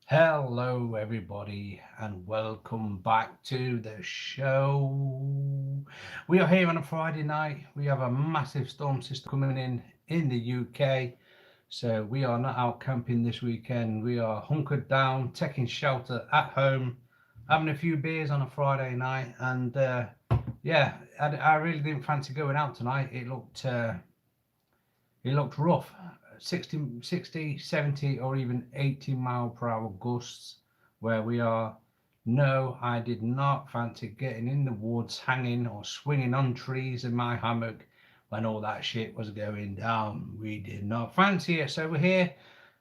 Hello, everybody, and welcome back to the show. We are here on a Friday night. We have a massive storm system coming in the UK, so we are not out camping this weekend. We are hunkered down, taking shelter at home, having a few beers on a Friday night, and yeah, I really didn't fancy going out tonight. It looked rough. 60, 70, or even 80 mile per hour gusts where we are. No, I did not fancy getting in the woods, hanging or swinging on trees in my hammock when all that shit was going down. We did not fancy it. So we're here.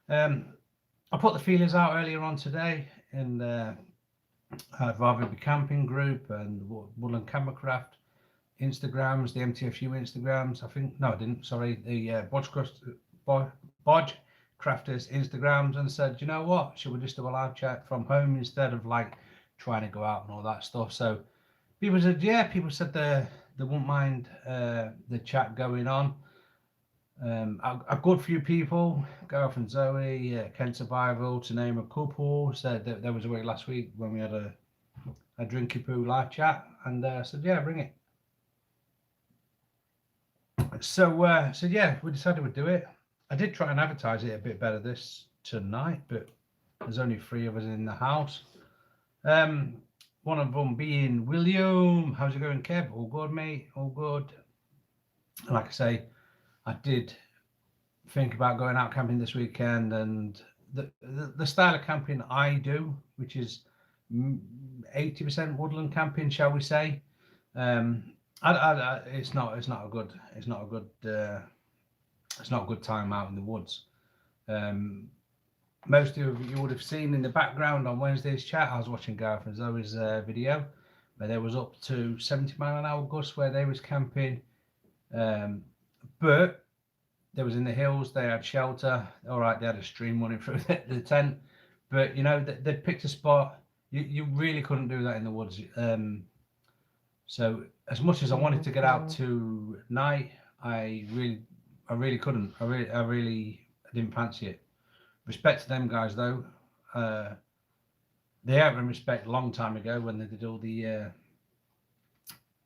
Um, I put the feelers out earlier on today in the Rather Be Camping group and Woodland Campercraft Instagrams, the MTFU Instagrams. I think no, I didn't. Sorry, the Bodge Crafters Instagrams, and said, you know what? Should we just do a live chat from home instead of like trying to go out and all that stuff? So people said, yeah. People said they won't mind the chat going on. A good few people, Gareth and Zoe, Kent Survival, to name a couple, said that there was a week last week when we had a drinky poo live chat, and said, yeah, bring it. So yeah, we decided we'd do it. I did try and advertise it a bit better this tonight, but there's only three of us in the house. Um, One of them being William. How's it going, Kev? All good, mate. All good. Like I say, I did think about going out camping this weekend, and the style of camping I do, which is 80% woodland camping, shall we say. It's not a good time out in the woods. Um, Most of you would have seen in the background on Wednesday's chat, I was watching Gareth and Zoe's video where there was up to 70 mile an hour gusts where they was camping. But they was in the hills, they had shelter. All right, they had a stream running through the tent, but they picked a spot. You really couldn't do that in the woods. So as much as I wanted to get out tonight, I really couldn't. I really didn't fancy it. Respect to them guys though. They had respect a long time ago when they did all the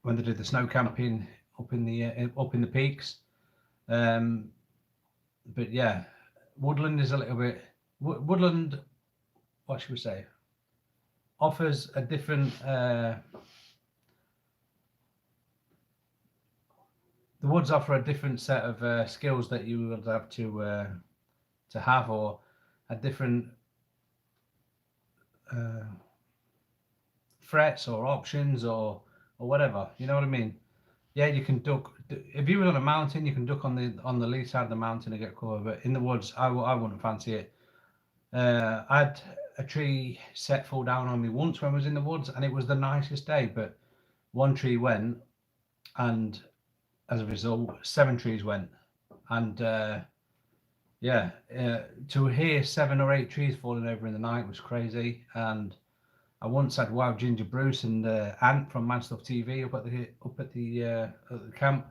when they did the snow camping up in the peaks. Um, but yeah, Woodland is a little bit Woodland. What should we say? Offers a different. The woods offer a different set of skills that you would have to have, or a different uh, threats or options or whatever. You know what I mean? Yeah, you can duck. If you were on a mountain, you can duck on the lee side of the mountain and get cover. But in the woods, I wouldn't fancy it. I had a tree set fall down on me once when I was in the woods, and it was the nicest day. But one tree went, and as a result, seven trees went, and yeah, to hear seven or eight trees falling over in the night was crazy. And I once had Wild Ginger Bruce and Ant from Manstuff TV up at the camp,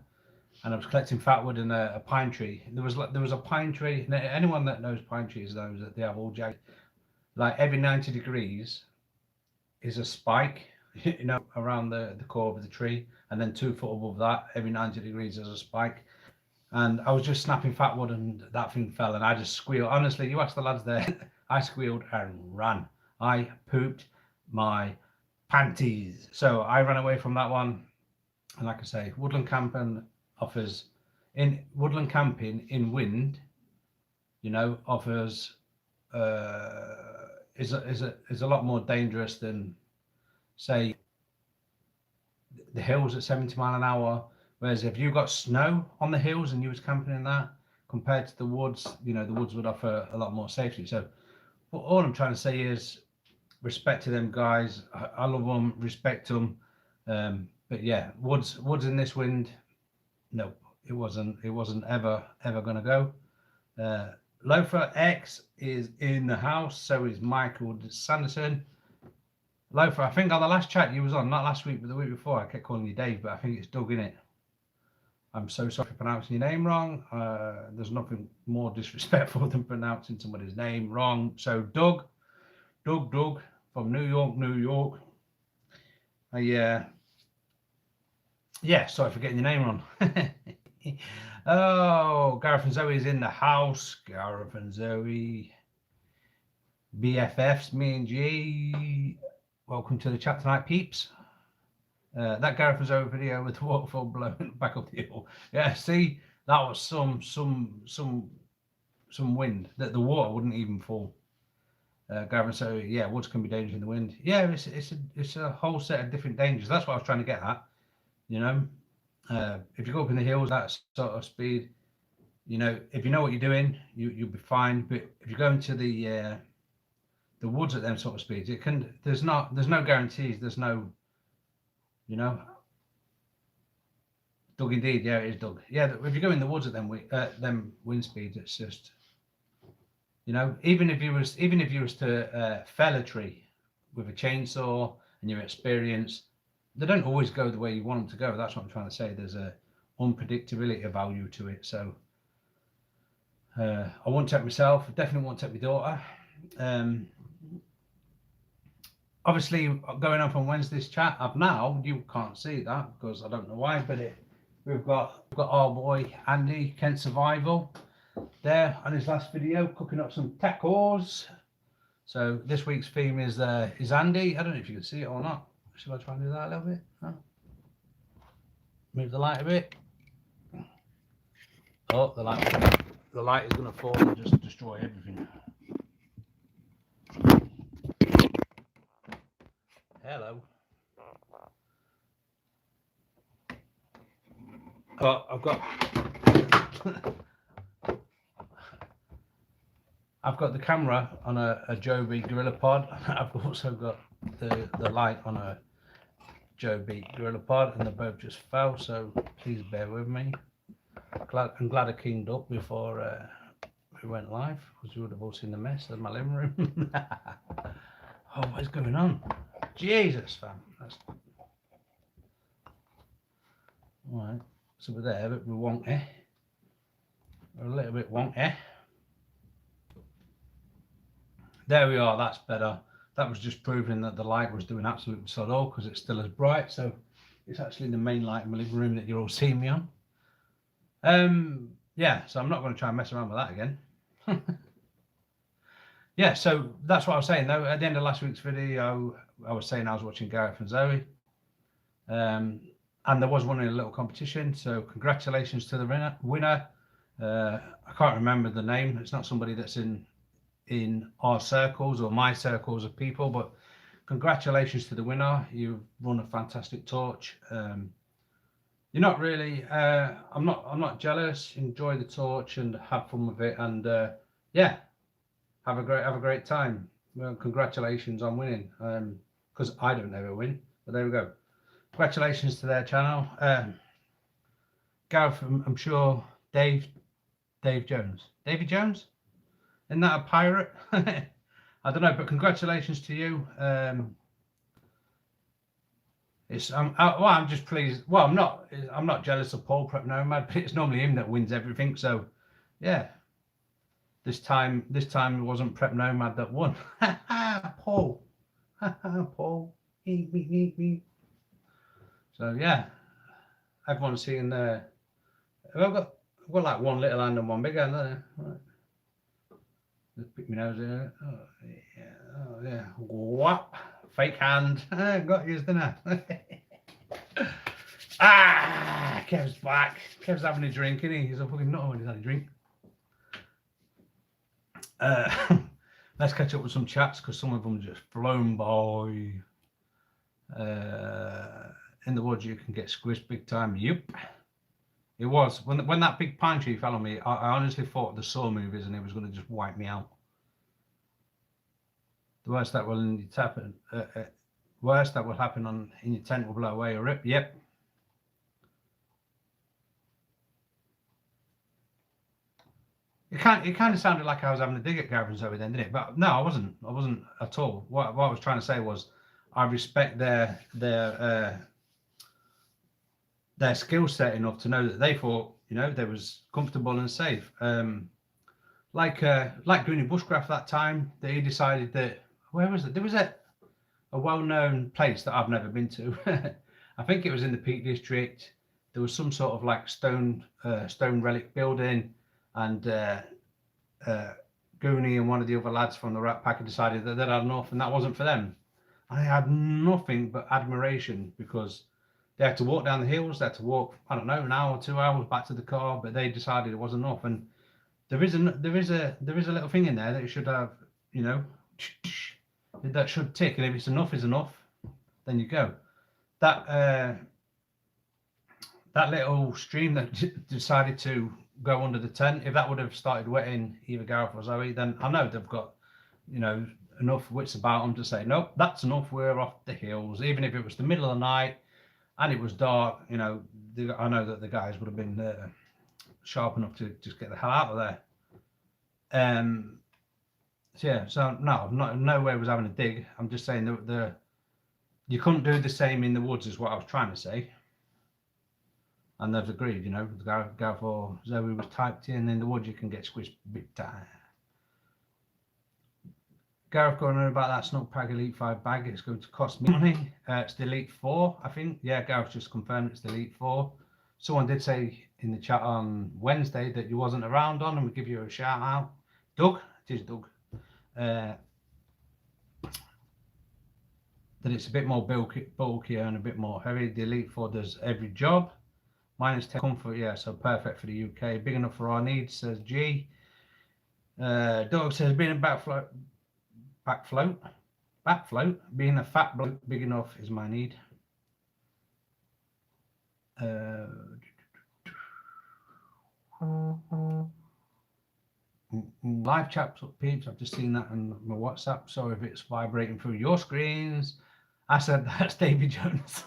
and I was collecting fatwood in a pine tree. There was a pine tree. Anyone that knows pine trees knows that they have all jagged. Like every 90 degrees is a spike, around the core of the tree, and then 2 foot above that, every 90 degrees is a spike. And I was just snapping fatwood, and that thing fell, and I just squealed. Honestly, you ask the lads there, I squealed and ran. I pooped my panties. So I ran away from that one. And like I say, woodland camping in wind, offers is a lot more dangerous than, say, the hills at 70 mile an hour. Whereas if you got snow on the hills and you was camping in that, compared to the woods, the woods would offer a lot more safety. So all I'm trying to say is respect to them guys. I love them, respect them. But yeah, woods in this wind, no, it wasn't ever going to go. Loafer X is in the house, so is Michael Sanderson. Loafer, I think on the last chat you was on, not last week, but the week before, I kept calling you Dave, but I think it's Doug, in it. I'm so sorry for pronouncing your name wrong. There's nothing more disrespectful than pronouncing somebody's name wrong. So, Doug, Doug from New York. Yeah, sorry for getting your name wrong. Oh, Gareth and Zoe is in the house. Gareth and Zoe, BFFs, me and G. Welcome to the chat tonight, peeps. That Gareth and Zoe video with the waterfall blowing back up the hill. Yeah, see, that was some wind that the water wouldn't even fall. Gareth and Zoe, yeah, woods can be dangerous in the wind. Yeah, it's a whole set of different dangers. That's what I was trying to get at. You know, if you go up in the hills that sort of speed, you know, if you know what you're doing, you'll be fine. But if you go into the woods at them sort of speeds, there's no guarantees. There's no, you know. Doug, indeed, yeah, it is Doug. Yeah, if you go in the woods at them wind speeds, it's just, you know, even if you was to fell a tree with a chainsaw and you're experienced, they don't always go the way you want them to go. That's what I'm trying to say. There's a unpredictability value to it. So I won't take myself. I definitely won't take my daughter. Obviously, going up on Wednesday's chat, you can't see that because I don't know why, but we've got our boy Andy, Kent Survival, there on his last video, cooking up some tacos. So this week's theme is Andy. I don't know if you can see it or not. Should I try and do that a little bit? Huh? Move the light a bit. Oh, the light is going to fall and just destroy everything. Hello. Oh, I've got the camera on a Joby Gorilla Pod. I've also got the light on a Joby Gorilla Pod, and they both just fell. So please bear with me. I'm glad I cleaned up before we went live, because you would have all seen the mess of my living room. Oh, what is going on? Jesus, fam. All right. So we're there, but we're wonky. We're a little bit wonky. There we are. That's better. That was just proving that the light was doing absolutely sod all, because it's still as bright. So it's actually the main light in my living room that you're all seeing me on. Yeah, so I'm not going to try and mess around with that again. Yeah, so that's what I was saying though. At the end of last week's video, I was saying I was watching Gareth and Zoe, and there was one in a little competition. So congratulations to the winner. I can't remember the name. It's not somebody that's in our circles or my circles of people, but congratulations to the winner. You've run a fantastic torch. You're not really. I'm not jealous. Enjoy the torch and have fun with it, and yeah. Have a great time. Well, congratulations on winning. Because I don't ever win, but there we go. Congratulations to their channel. Gareth, I'm sure Davy Jones. Isn't that a pirate? I don't know, but congratulations to you. I'm just pleased. Well, I'm not jealous of Paul Prep Nomad, but it's normally him that wins everything. So, yeah. This time it wasn't Prep Nomad that won. Paul. Paul. So yeah, everyone's seeing there. I've got like one little hand and one big hand there. Right. Just pick my nose here. Oh yeah. Whap. Fake hand. Got yours, didn't I? Kev's back. Kev's having a drink, isn't he? He's a fucking nut when he's had a drink. Let's catch up with some chats, because some of them just flown by. In the woods you can get squished big time. Yep, it was when that big pine tree fell on me. I honestly thought the Saw movies and it was going to just wipe me out. The worst that will happen. Worst that will happen in your tent will blow away or rip. Yep. It kind of sounded like I was having a dig at Gareth and Zoe then, didn't it? But no, I wasn't at all. What I was trying to say was, I respect their skill set enough to know that they thought, they was comfortable and safe. Like doing bushcraft that time, that he decided that where was it? There was a well-known place that I've never been to. I think it was in the Peak District. There was some sort of like stone relic building, and Goonie and one of the other lads from the Rat Pack had decided that they'd had enough, and that wasn't for them. And they had nothing but admiration because they had to walk down the hills. They had to walk, I don't know, an hour, 2 hours back to the car, but they decided it was enough. And there is a little thing in there that you should have, you know, that should tick. And if it's enough is enough, then you go. That little stream that decided to go under the tent, if that would have started wetting either Gareth or Zoe, then I know they've got, you know, enough wits about them to say, nope, that's enough, we're off the hills. Even if it was the middle of the night and it was dark, you know, I know that the guys would have been sharp enough to just get the hell out of there. So yeah, so no way was having a dig. I'm just saying that you couldn't do the same in the woods is what I was trying to say. And they've agreed, you know, Gareth or Zoe was typed in the woods, you can get squished big time. Gareth going on about that Snook Pack Elite 5 bag, it's going to cost me money. It's the Elite 4, I think. Yeah, Gareth just confirmed it's the Elite 4. Someone did say in the chat on Wednesday that you wasn't around on, and we give you a shout out. Doug, it is Doug. That it's a bit more bulkier and a bit more heavy. The Elite 4 does every job. Minus 10 comfort, yeah, so perfect for the UK. Big enough for our needs, says G. Doug says, being a back float, being a fat bloke big enough is my need. Live chat peeps, I've just seen that on my WhatsApp. Sorry if it's vibrating through your screens. I said that's Davy Jones.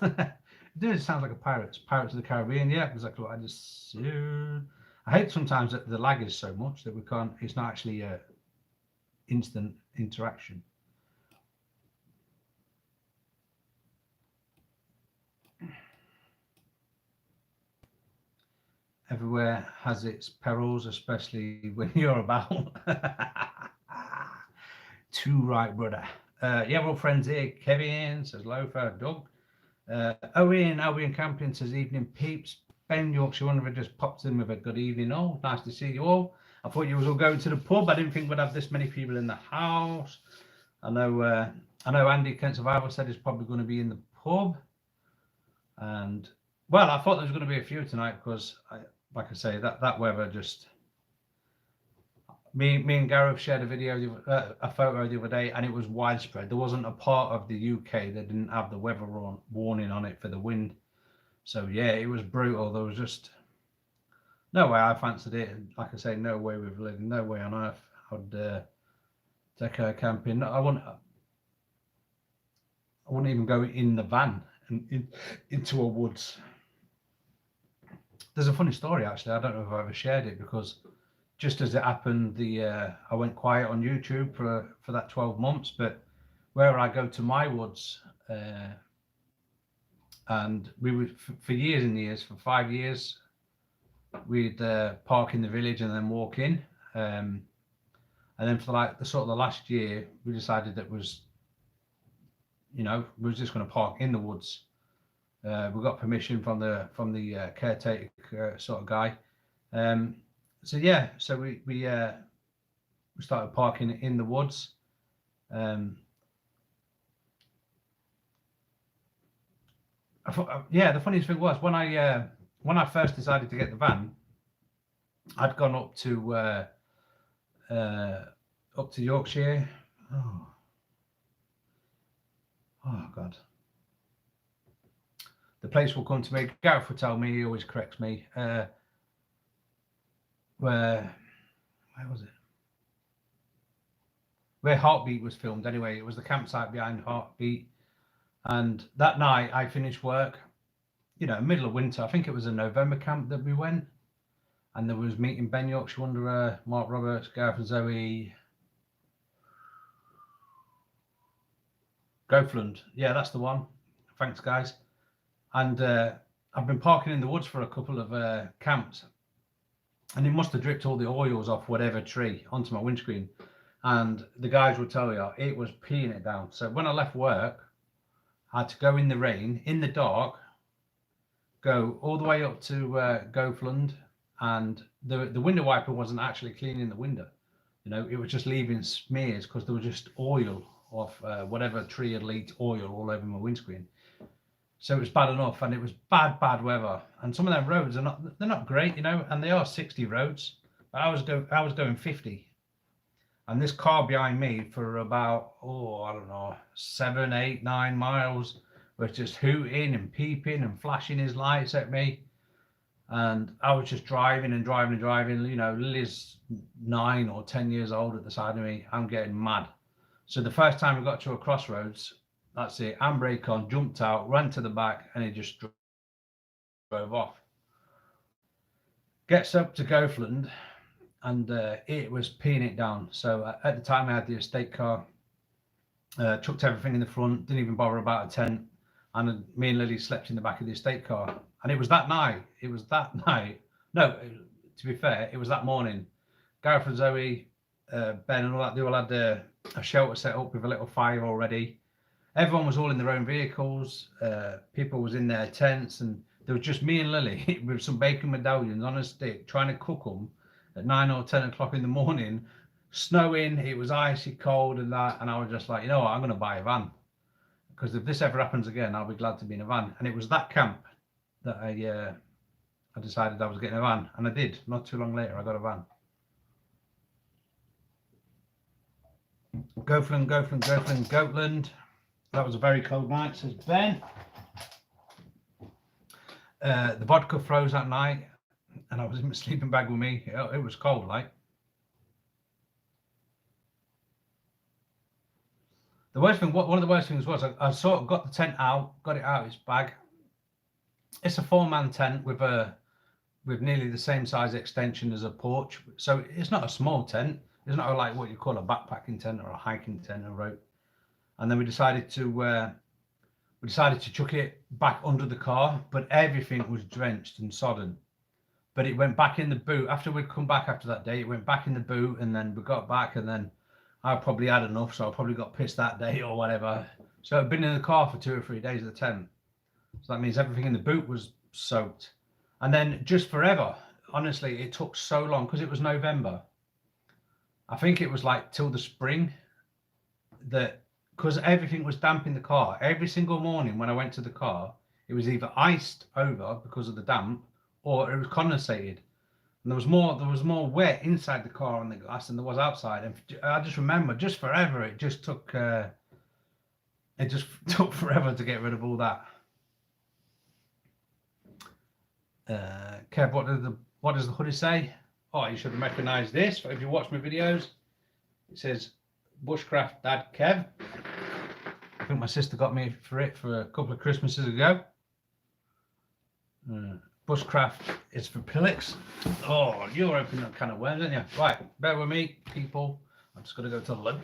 It sounds like a Pirates of the Caribbean. Yeah, exactly what I just said. I hate sometimes that the lag is so much that we can't, it's not actually instant interaction. Everywhere has its perils, especially when you're about. Too right, brother. Yeah, we're all friends here. Kevin says Loafer, Doug. Owen Campion says evening peeps. Ben Yorkshire Wanderer just popped in with a good evening. Oh, nice to see you all. I thought you was all going to the pub. I didn't think we'd have this many people in the house. I know Andy Kent Survival said he's probably going to be in the pub. And well, I thought there was going to be a few tonight because, like I say, that weather just. Me and Gareth shared a photo the other day, and it was widespread. There wasn't a part of the UK that didn't have the weather warning on it for the wind. So yeah, it was brutal. There was just no way I fancied it. And like I say, no way with living, no way on earth I'd take her camping. I wouldn't even go in the van and into a woods. There's a funny story actually. I don't know if I ever shared it because. Just as it happened, I went quiet on YouTube for that 12 months. But where I go to my woods, and we would for years and years, for 5 years, we'd park in the village and then walk in. And then for like the last year, we decided that was, you know, we were just going to park in the woods. We got permission from the caretaker sort of guy. So yeah, so we started parking in the woods. Yeah, the funniest thing was when I first decided to get the van, I'd gone up to Yorkshire. Oh God. The place will come to me. Gareth will tell me. He always corrects me. Where was it? Where Heartbeat was filmed anyway. It was the campsite behind Heartbeat. And that night I finished work, you know, middle of winter. I think it was a November camp that we went. And there was meeting Ben Yorkshire Wanderer, Mark Roberts, Gareth and Zoe. Woodland. Yeah, that's the one. Thanks, guys. And I've been parking in the woods for a couple of camps. And it must have dripped all the oils off whatever tree onto my windscreen. And the guys will tell you it was peeing it down. So when I left work, I had to go in the rain, in the dark, go all the way up to Woodland, and the window wiper wasn't actually cleaning the window. You know, it was just leaving smears because there was just oil of whatever tree had leaked oil all over my windscreen. So it was bad enough, and it was bad weather. And some of them roads are they're not great, you know, and they are 60 roads. But I was going 50, and this car behind me for about I don't know 7, 8, 9 miles was just hooting and peeping and flashing his lights at me. And I was just driving and driving and driving. You know, Lily's 9 or 10 years old at the side of me. I'm getting mad. So the first time we got to a crossroads, that's it. Handbrake on, jumped out, ran to the back, and he just drove off. Gets up to Woodland, and it was peeing it down. So at the time, I had the estate car, chucked everything in the front, didn't even bother about a tent, and me and Lily slept in the back of the estate car. And it was that night. No, to be fair, it was that morning. Gareth and Zoe, Ben, and all that, they all had a shelter set up with a little fire already. Everyone was all in their own vehicles. People was in their tents, and there was just me and Lily with some bacon medallions on a stick, trying to cook them at 9 or 10 o'clock in the morning. Snowing, it was icy cold and that, and I was just like, you know what, I'm going to buy a van, because if this ever happens again, I'll be glad to be in a van. And it was that camp that I decided I was getting a van, and I did. Not too long later, I got a van. Woodland. That was a very cold night, says Ben. The vodka froze that night, and I was in my sleeping bag with me. It was cold, like. The worst thing, one of the worst things was I sort of got the tent out, got it out of its bag. It's a 4-man tent with nearly the same size extension as a porch. So it's not a small tent. It's not like what you call a backpacking tent or a hiking tent, a rope. And then we decided to chuck it back under the car, but everything was drenched and sodden. But it went back in the boot after we'd come back after that day. It went back in the boot, and then we got back, and then I probably had enough, so I probably got pissed that day or whatever. So I'd been in the car for 2 or 3 days at the tent. So that means everything in the boot was soaked. And then just forever, honestly, it took so long because it was November. I think it was like till the spring that, because everything was damp in the car. Every single morning when I went to the car, it was either iced over because of the damp, or it was condensated. And there was more wet inside the car on the glass than there was outside. And I just remember, just forever, it just took forever to get rid of all that. Kev, what does the hoodie say? Oh, you should recognise this if you watch my videos. It says Bushcraft Dad Kev. I think my sister got me for it for a couple of Christmases ago. Bushcraft is for Pillix. Oh, you're opening a can of worms, aren't you? Right, bear with me, people. I'm just going to go to the lid.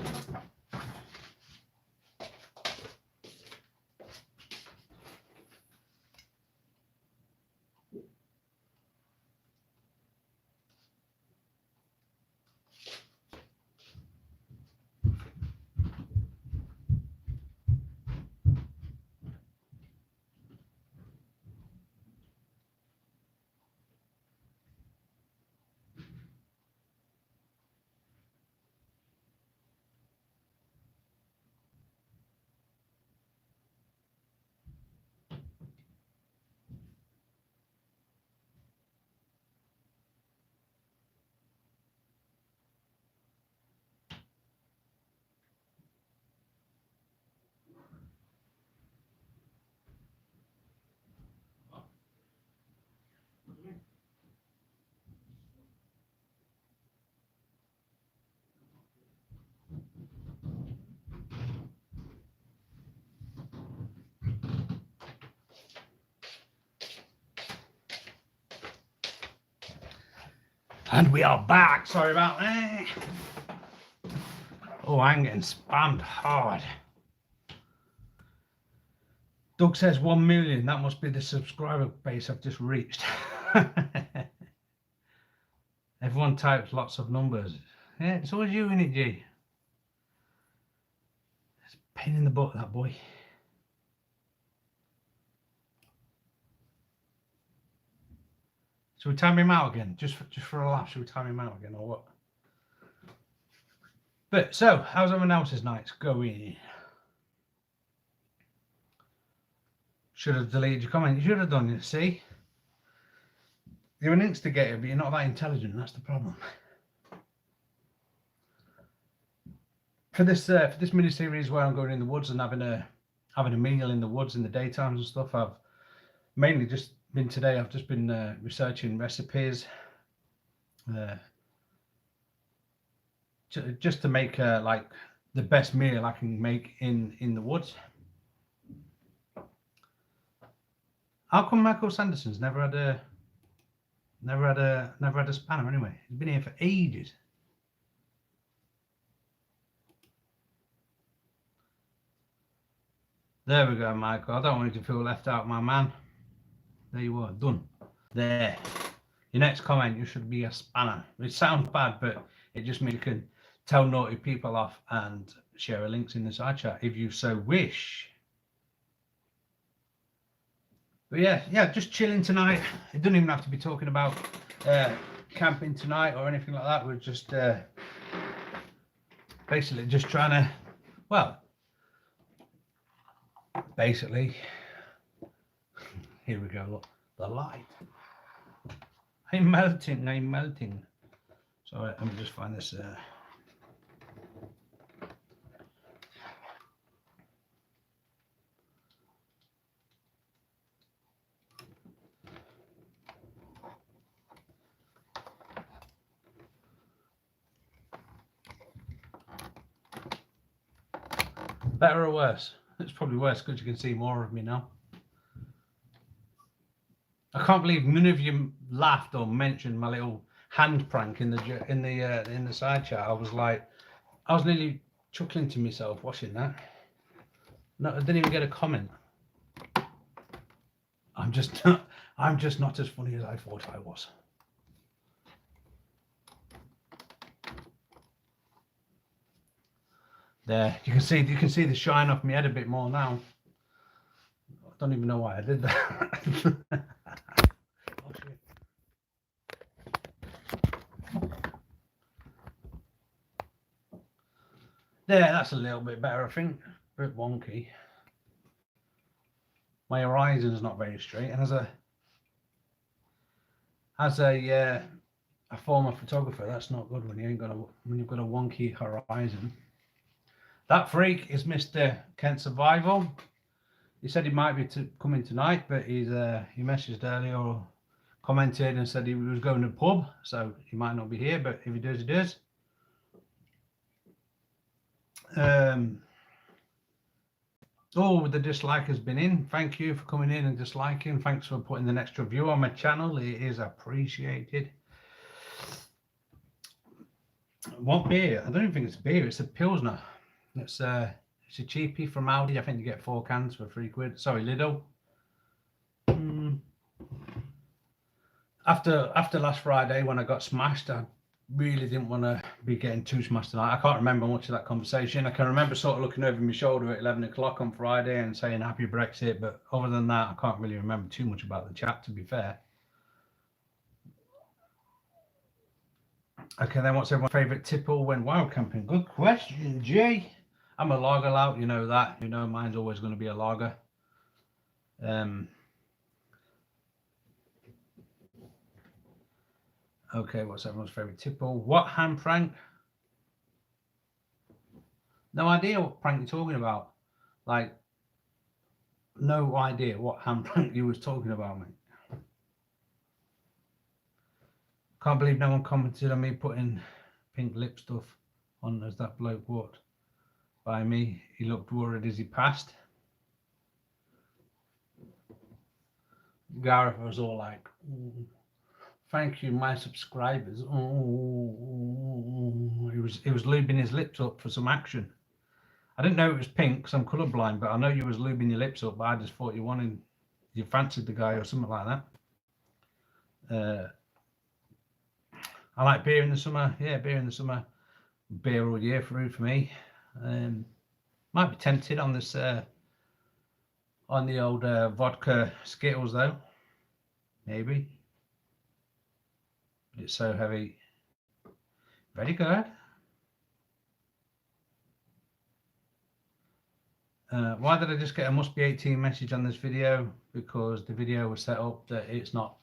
And we are back. Sorry about that. Oh, I'm getting spammed hard. Doug says 1 million. That must be the subscriber base I've just reached. Everyone types lots of numbers. Yeah, it's always you, innit, G? Pain in the butt, that boy. Should we time him out again? Just for a laugh, should we time him out again or what? But so, how's everyone else's nights going? Should have deleted your comment. You should have done it. See, you're an instigator, but you're not that intelligent. That's the problem. For this mini series where I'm going in the woods and having a meal in the woods in the daytimes and stuff, I've mainly just been today. I've just been researching recipes, just to make like the best meal I can make in the woods. How come Michael Sanderson's never had a spanner anyway? He's been here for ages. There we go, Michael. I don't want you to feel left out, my man. There you are, done. There. Your next comment, you should be a spanner. It sounds bad, but it just means you can tell naughty people off and share links in the side chat if you so wish. But yeah, just chilling tonight. It doesn't even have to be talking about camping tonight or anything like that. We're just basically just trying to, well, basically, here we go, look, the light. I'm melting. Sorry, let me just find this. Better or worse? It's probably worse because you can see more of me now. I can't believe none of you laughed or mentioned my little hand prank in the side chat. I was nearly chuckling to myself watching that. No, I didn't even get a comment. I'm just not as funny as I thought I was. There, you can see the shine off my head a bit more now. I don't even know why I did that. Oh, shit. There, that's a little bit better, I think. A bit wonky. My horizon's not very straight, and as a former photographer, that's not good when you've got a wonky horizon. That freak is Mr. Kent Survival. He said he might be coming tonight, but he messaged earlier or commented and said he was going to the pub, so he might not be here, but if he does, he does. Oh, the dislike has been in. Thank you for coming in and disliking. Thanks for putting an extra view on my channel. It is appreciated. What beer? I don't even think it's beer. It's a Pilsner. It's a cheapie from Aldi. I think you get 4 cans for £3. Sorry, Lidl. After last Friday when I got smashed, I really didn't want to be getting too smashed tonight. I can't remember much of that conversation. I can remember sort of looking over my shoulder at 11 o'clock on Friday and saying happy Brexit, but other than that, I can't really remember too much about the chat, to be fair. Okay, then what's everyone's favourite tipple when wild camping? Good question, Jay. I'm a lager lout, you know that. You know mine's always going to be a lager. Okay, what's everyone's favourite tipple? What hand prank? No idea what prank you're talking about. Like, no idea what hand prank you was talking about, mate. Can't believe no one commented on me putting pink lip stuff on as that bloke walked by me. He looked worried as he passed. Gareth was all like, thank you, my subscribers. He was lubing his lips up for some action. I didn't know it was pink because I'm colourblind, but I know you was lubing your lips up, but I just thought you fancied the guy or something like that. I like beer in the summer. Yeah, beer in the summer. Beer all year through for me. Might be tempted on this on the old vodka Skittles though. Maybe. But it's so heavy. Very good. Why did I just get a must be 18 message on this video? Because the video was set up that it's not,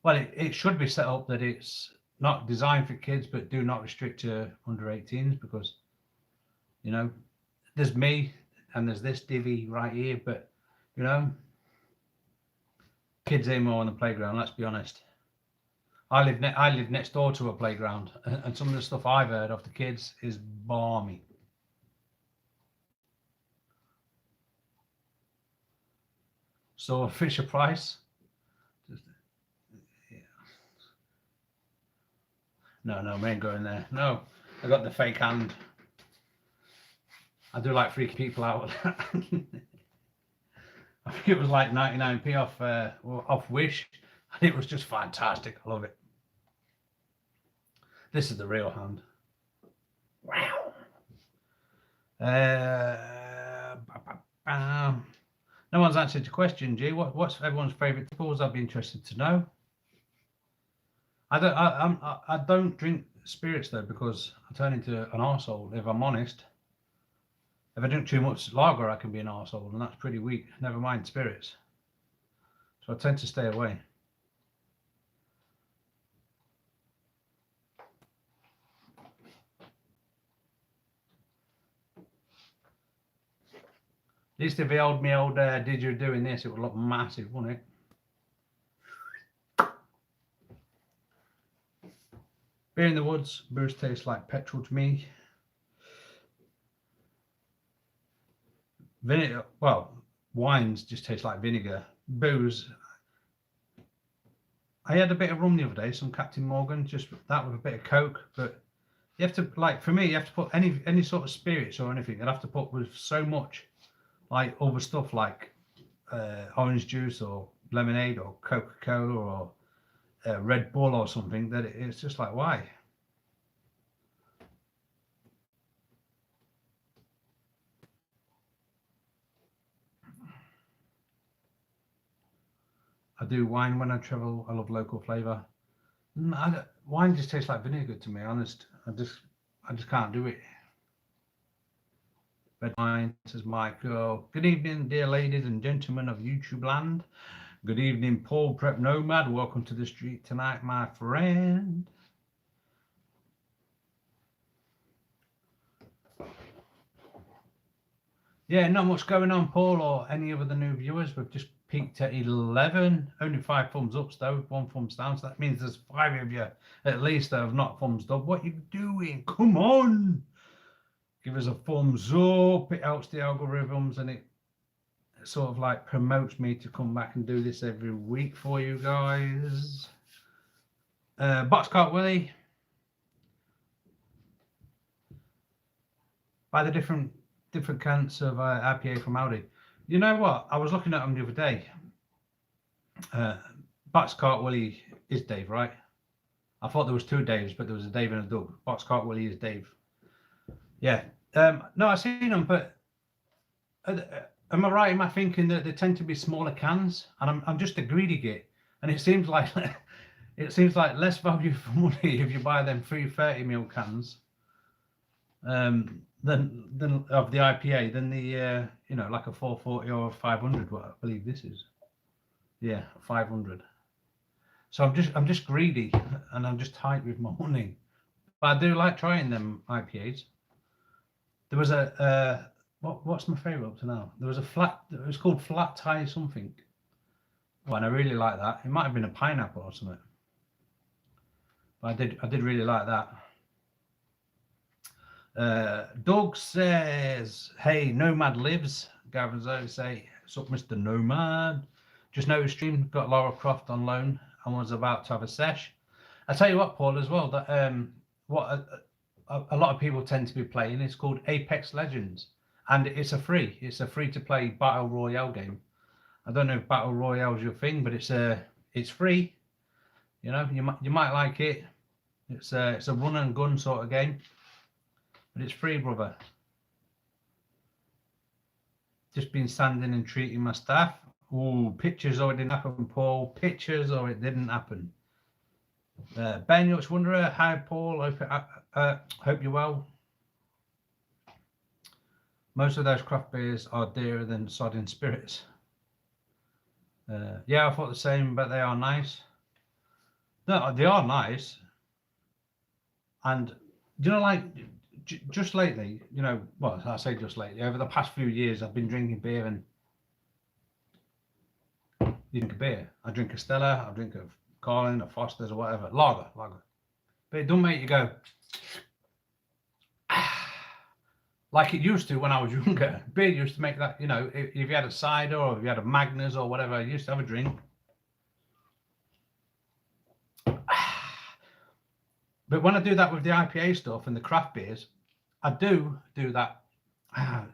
well, it should be set up that it's not designed for kids, but do not restrict to under 18s, because, you know, there's me and there's this divvy right here, but, you know, kids ain't more on the playground, let's be honest. I live next door to a playground, and some of the stuff I've heard of the kids is balmy. So Fisher Price. Yeah. No, we ain't going there. No, I got the fake hand. I do like freaking people out. I think it was like 99p off Wish, and it was just fantastic. I love it. This is the real hand. Wow. No one's answered your question, G. What's everyone's favourite tipples? I'd be interested to know. I don't drink spirits though, because I turn into an arsehole, if I'm honest. If I drink too much lager, I can be an arsehole, and that's pretty weak. Never mind spirits. So I tend to stay away. At least if the old didgeridoo doing this, it would look massive, wouldn't it? Beer in the woods, booze tastes like petrol to me. Vinegar, well, wines just taste like vinegar. Booze, I had a bit of rum the other day, some Captain Morgan, just that with a bit of Coke, but you have to, like, for me, you have to put any sort of spirits or anything, you'd have to put with so much, like, other stuff like orange juice or lemonade or Coca-Cola or Red Bull or something, that it's just like, why? I do wine when I travel. I love local flavour. Wine just tastes like vinegar to me, honest. I just can't do it. Red wine, says Michael. Good evening, dear ladies and gentlemen of YouTube land. Good evening, Paul Prep Nomad. Welcome to the street tonight, my friend. Yeah, not much going on, Paul, or any of the new viewers. We've just peaked at 11. Only 5 thumbs ups, though. 1 thumbs down. So that means there's 5 of you at least that have not thumbs up. What are you doing? Come on. Give us a thumbs up. It helps the algorithms, and it sort of like promotes me to come back and do this every week for you guys. Boxcart Willie. By the different cans of IPA from Audi. You know what? I was looking at them the other day. Boxcart Willie is Dave, right? I thought there was 2 Daves, but there was a Dave and a Doug. Boxcart Willie is Dave. Yeah. No, I've seen them, but am I right? Am I thinking that they tend to be smaller cans? And I'm just a greedy git, and it seems like less value for money if you buy them 330ml cans. Than of the IPA than the you know, like a 440 or 500, what I believe this is. Yeah, 500. So I'm just greedy, and I'm just tight with my money. But I do like trying them IPAs. There was a what's my favorite up to now? There was it was called Flat Tire something. Oh, and I really like that. It might have been a pineapple or something. But I did really like that. Doug says, hey, Nomad lives. Gavin Zoe say, what's up, Mr. Nomad? Just noticed stream, got Lara Croft on loan and was about to have a sesh. I tell you what, Paul, as well, that what a lot of people tend to be playing is called Apex Legends, and it's a free to play battle royale game. I don't know if battle royale is your thing, but it's free. You know, you might like it. It's a run and gun sort of game. But it's free, brother. Just been standing and treating my staff. Ooh, pictures or it didn't happen, Paul. Pictures or it didn't happen. Ben Yachts Wanderer, hi Paul. Hope you're well. Most of those craft beers are dearer than sodden spirits. Yeah, I thought the same, but they are nice. No, they are nice. And you know, like just lately, you know, well, I say just lately, over the past few years, I've been drinking beer and you drink a beer. I drink a Stella, I drink a Carling, a Foster's or whatever, lager. But it don't make you go like it used to when I was younger. Beer used to make that, you know, if you had a cider or if you had a Magners or whatever, I used to have a drink. But when I do that with the IPA stuff and the craft beers, I do that.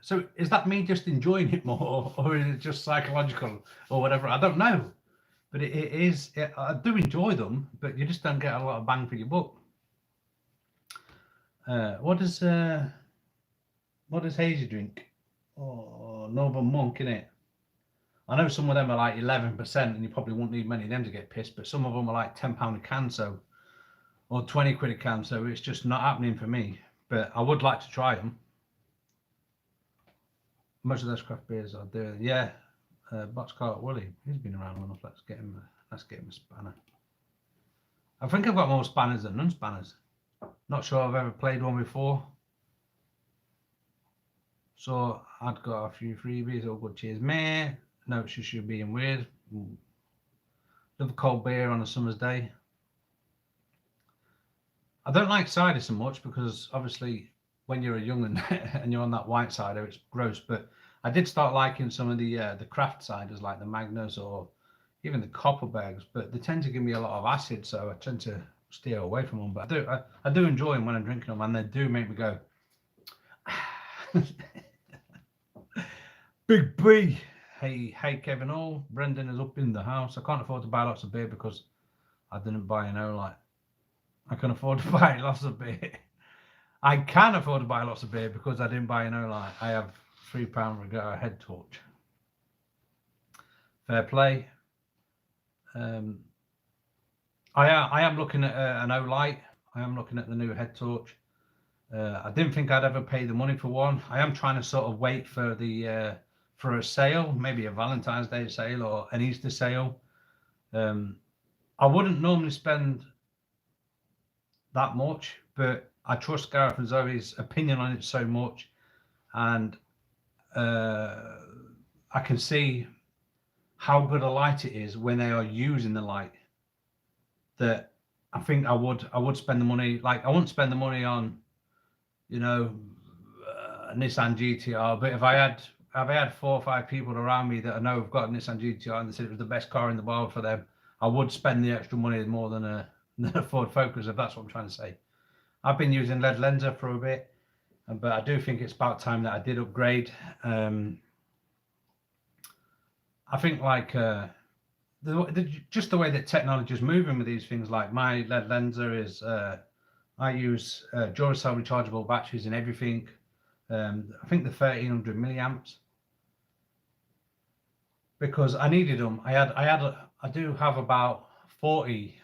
So is that me just enjoying it more, or is it just psychological or whatever? I don't know. But it is. I do enjoy them, but you just don't get a lot of bang for your buck. What does Hazy drink? Oh, Northern Monk, innit? I know some of them are like 11%, and you probably won't need many of them to get pissed. But some of them are like £10 a can, so or 20 quid a can. So it's just not happening for me. But I would like to try them. Most of those craft beers are doing. Yeah, Boxcart Willie. He's been around long enough. Let's get him a spanner. I think I've got more spanners than non-spanners. Not sure I've ever played one before. So I'd got a few freebies. All good. Cheers, mate. No, it's just you being weird. Love a cold beer on a summer's day. I don't like cider so much because obviously when you're a young'un and you're on that white cider, it's gross. But I did start liking some of the craft ciders like the Magners or even the Copperbergs, but they tend to give me a lot of acid, so I tend to steer away from them. But I do enjoy them when I'm drinking them, and they do make me go. Big B. Hey Kevin Hall. Brendan is up in the house. I can't afford to buy lots of beer because I didn't buy an Olight. I can afford to buy lots of beer. I can afford to buy lots of beer because I didn't buy an Olight. I have £3 Regatta head torch. Fair play. I am looking at an Olight. I am looking at the new head torch. I didn't think I'd ever pay the money for one. I am trying to sort of wait for the for a sale, maybe a Valentine's Day sale or an Easter sale. I wouldn't normally spend that much, but I trust Gareth and Zoe's opinion on it so much, and I can see how good a light it is when they are using the light, that I think I would spend the money. Like I wouldn't spend the money on, you know, a Nissan GTR, but if I had 4 or 5 people around me that I know have got a Nissan GTR and they said it was the best car in the world for them, I would spend the extra money more than a Ford Focus, if that's what I'm trying to say. I've been using LED Lenser for a bit, but I do think it's about time that I did upgrade. I think like just the way that technology is moving with these things, like my LED Lenser is, I use Duracell rechargeable batteries in everything. I think the 1300 milliamps, because I needed them. I do have about 40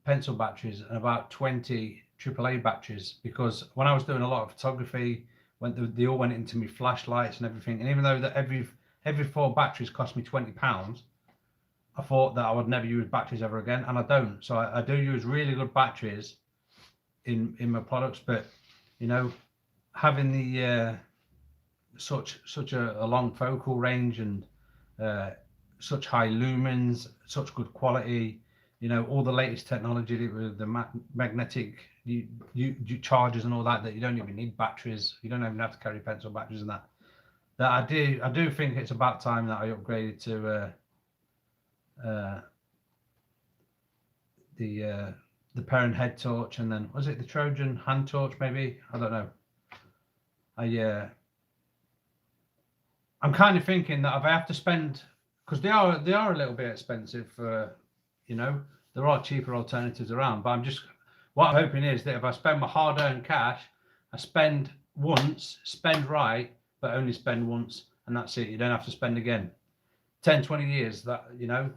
pencil batteries and about 20 AAA batteries, because when I was doing a lot of photography, when they all went into me flashlights and everything, and even though that every 4 batteries cost me £20, I thought that I would never use batteries ever again, and I don't. So I do use really good batteries in my products, but you know, having the such a long focal range and such high lumens, such good quality, you know, all the latest technology with the magnetic you chargers and all that you don't even need batteries, you don't even have to carry pencil batteries and that I do think it's about time that I upgraded to the parent head torch, and then was it the Trojan hand torch maybe, I don't know. I'm kind of thinking that if I have to spend, because they are a little bit expensive for, you know, there are cheaper alternatives around, but what I'm hoping is that if I spend my hard-earned cash, I spend once, spend right, but only spend once, and that's it. You don't have to spend again 10, 20 years. That, you know,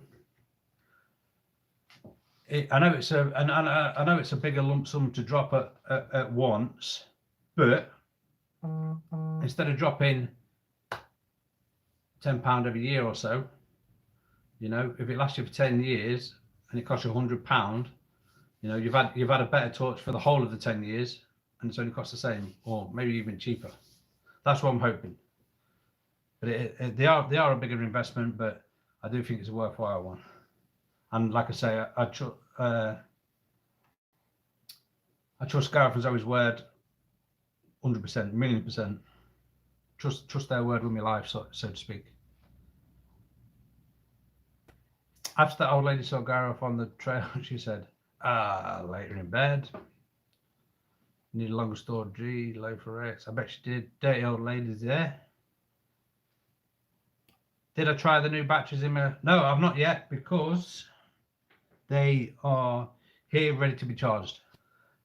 I know it's I know it's a bigger lump sum to drop at once, but instead of dropping £10 every year or so, you know, if it lasts you for 10 years and it costs you £100, you know, you've had a better torch for the whole of the 10 years, and it's only cost the same, or maybe even cheaper. That's what I'm hoping. But they are a bigger investment, but I do think it's a worthwhile one. And like I say, I trust Gareth and Zoe's word 100%, million percent. Trust their word with my life, so to speak. After that old lady saw Gareth on the trail, she said, later in bed. Need a longer storage, low for X. I bet she did. Dirty old ladies there. Did I try the new batteries in my... No, I've not yet, because they are here ready to be charged.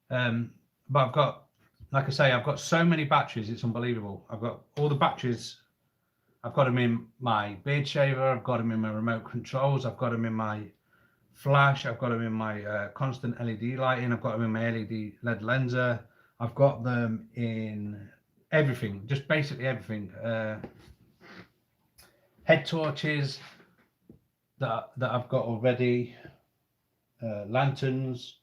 But I've got, like I say, I've got so many batteries, it's unbelievable. I've got all the batteries. I've got them in my beard shaver, I've got them in my remote controls, I've got them in my flash, I've got them in my constant LED lighting, I've got them in my LED lenser, I've got them in everything, just basically everything. Head torches that I've got already, lanterns,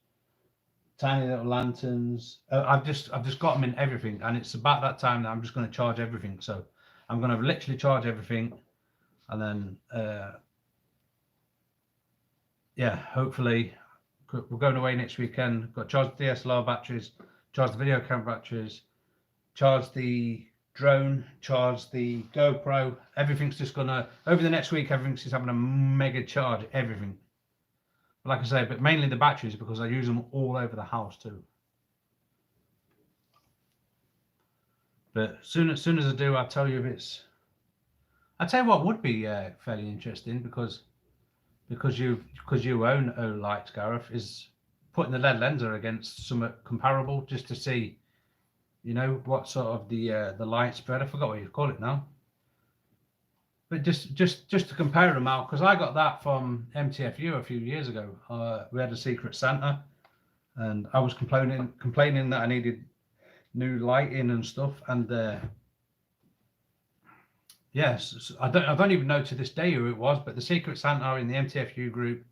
tiny little lanterns. I've just got them in everything, and it's about that time that I'm just going to charge everything. So I'm going to literally charge everything, and then yeah, hopefully we're going away next weekend. Got to charge the DSLR batteries, charge the video camera batteries, charge the drone, charge the GoPro. Everything's just gonna, over the next week, everything's just having a mega charge, everything. But like I say, but mainly the batteries, because I use them all over the house too. But as soon as I do, I'll tell you if it's... I'll tell you what would be fairly interesting, because you own O-Lights, Gareth, is putting the lead lenser against something comparable, just to see, you know, what sort of the light spread. I forgot what you call it now. But just to compare them out, because I got that from MTFU a few years ago. We had a Secret Santa, and I was complaining that I needed new lighting and stuff. And yes, I don't even know to this day who it was, but the Secret Santa in the MTFU group,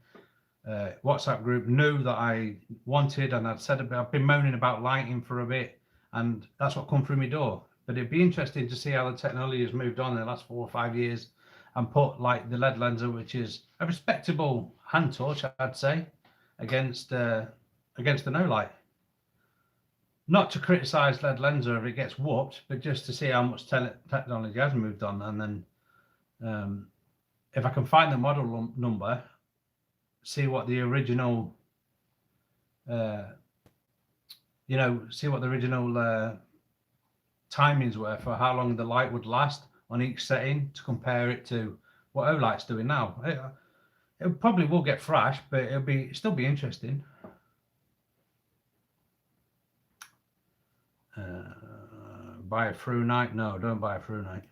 WhatsApp group, knew that I wanted, and I've been moaning about lighting for a bit, and that's what come through my door. But it'd be interesting to see how the technology has moved on in the last 4 or 5 years, and put like the lead lenser, which is a respectable hand torch, I'd say, against the no light. Not to criticise lead lenser if it gets whooped, but just to see how much technology has moved on. And then if I can find the model number, see what the original, see what the original timings were for how long the light would last on each setting, to compare it to what O-Light's doing now. It probably will get fresh, but it'll still be interesting. Buy a through night? No, don't buy a through night.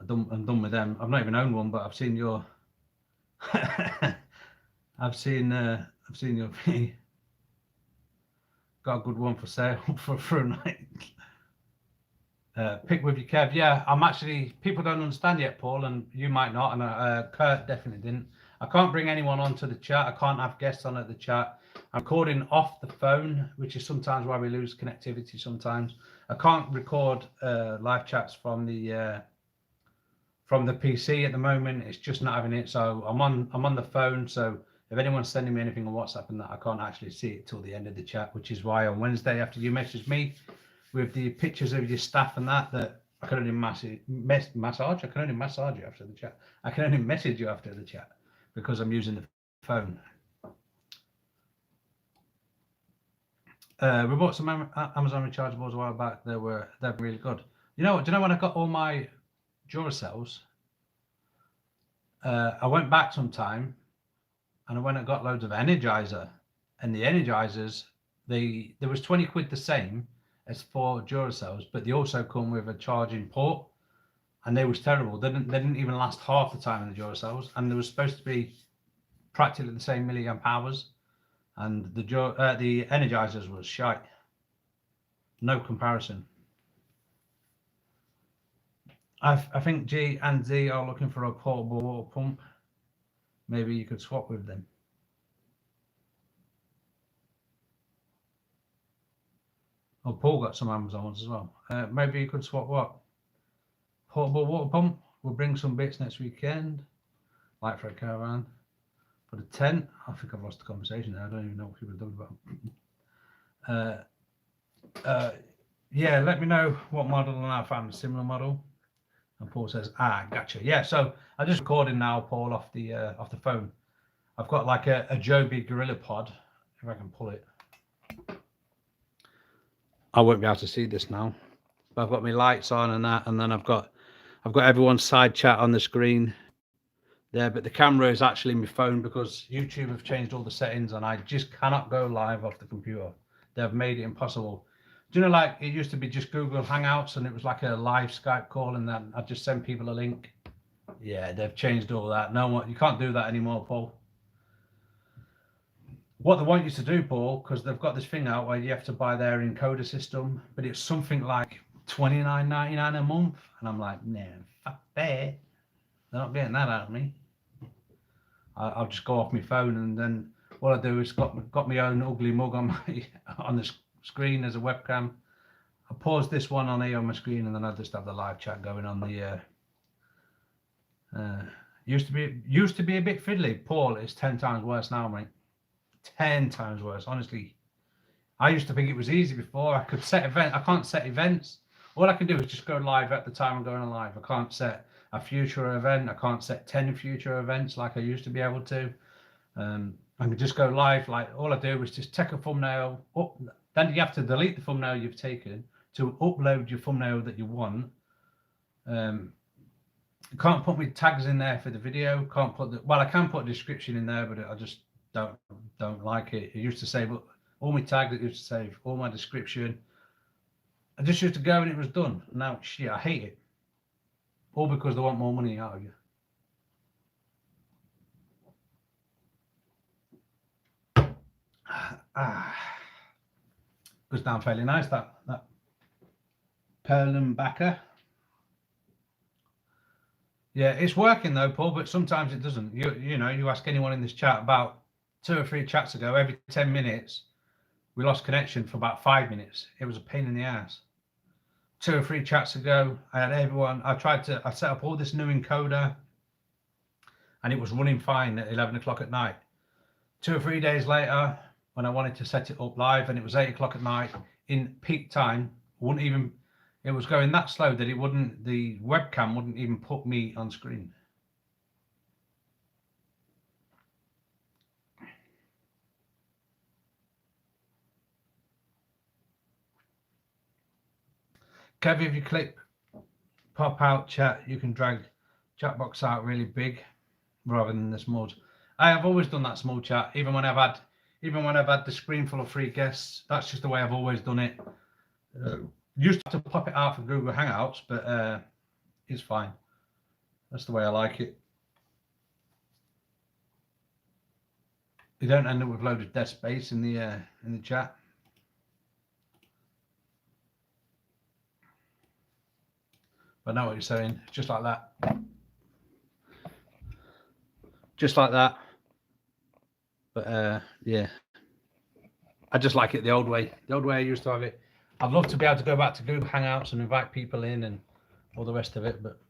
I'm done with them. I've not even owned one, but I've seen your I've seen your got a good one for sale for a through night. Pick with your Kev. Yeah, I'm actually, people don't understand yet, Paul, and you might not, and Kurt definitely didn't. I can't bring anyone onto the chat. I can't have guests on at the chat. I'm recording off the phone, which is sometimes why we lose connectivity sometimes. I can't record live chats from the PC at the moment. It's just not having it. So I'm on the phone. So if anyone's sending me anything on WhatsApp and that, I can't actually see it till the end of the chat, which is why on Wednesday, after you message me with the pictures of your staff and that I can only massage. I can only massage you after the chat. I can only message you after the chat because I'm using the phone. We bought some Amazon rechargeables a while back. They're really good. Do you know when I got all my Duracells? I went back sometime, and I went and got loads of Energizer, and the Energizers, there was 20 quid the same as 4 Duracells, but they also come with a charging port, and they was terrible. They didn't even last half the time in the Duracells, and they were supposed to be practically the same milliamp hours, and the Energizers was shite. No comparison. I think G and Z are looking for a portable water pump. Maybe you could swap with them. Oh, Paul got some Amazon ones as well. Maybe you could swap what? Portable water pump. We'll bring some bits next weekend. Like for a caravan. For the tent. I think I've lost the conversation there. I don't even know what people are talking about. Yeah, let me know what model, and I found a similar model. And Paul says, gotcha. Yeah, so I'm just recording now, Paul, off the phone. I've got like a Joby Gorilla Pod, if I can pull it. I won't be able to see this now, but I've got my lights on and that, and then I've got everyone's side chat on the screen there, but the camera is actually my phone because YouTube have changed all the settings and I just cannot go live off the computer. They've made it impossible. Do you know, like it used to be just Google Hangouts and it was like a live Skype call and then I'd just send people a link. Yeah, they've changed all that. No one, you can't do that anymore, Paul. What they want you to do, Paul, because they've got this thing out where you have to buy their encoder system, but it's something like $29.99 a month, and I'm like, no, fuck that. They're not getting that out of me. I'll just go off my phone, and then what I do is got my own ugly mug on on the screen as a webcam. I pause this one on here on my screen, and then I just have the live chat going on the. Used to be a bit fiddly. Paul, it's 10 times worse now, mate. 10 times worse, honestly. I used to think it was easy before. I could set events. I can't set events. All I can do is just go live at the time I'm going on live. I can't set a future event. I can't set 10 future events like I used to be able to. I can just go live. Like all I do is just take a thumbnail up. Then you have to delete the thumbnail you've taken to upload your thumbnail that you want. Can't put my tags in there for the video. Can't put well, I can put a description in there, but I just don't like it. It used to save all my tags. It used to save all my description. I just used to go and it was done. Now shit, I hate it. All because they want more money out of you. Goes down fairly nice that Perlenbacher. Yeah, it's working though, Paul, but sometimes it doesn't. You know, you ask anyone in this chat about 2 or 3 chats ago, every 10 minutes, we lost connection for about 5 minutes. It was a pain in the ass. 2 or 3 chats ago, I had everyone, I set up all this new encoder and it was running fine at 11 o'clock at night. 2 or 3 days later, when I wanted to set it up live and it was 8 o'clock at night in peak time, it was going that slow that the webcam wouldn't even put me on screen. Kev, if you click pop out chat, you can drag chat box out really big rather than the small. I have always done that small chat, even when I've had the screen full of free guests. That's just the way I've always done it. Used to pop it out for Google Hangouts, but it's fine. That's the way I like it. You don't end up with loads of dead space in the chat. But I know what you're saying. It's just like that. Just like that. But yeah. I just like it the old way. The old way I used to have it. I'd love to be able to go back to Google Hangouts and invite people in and all the rest of it, but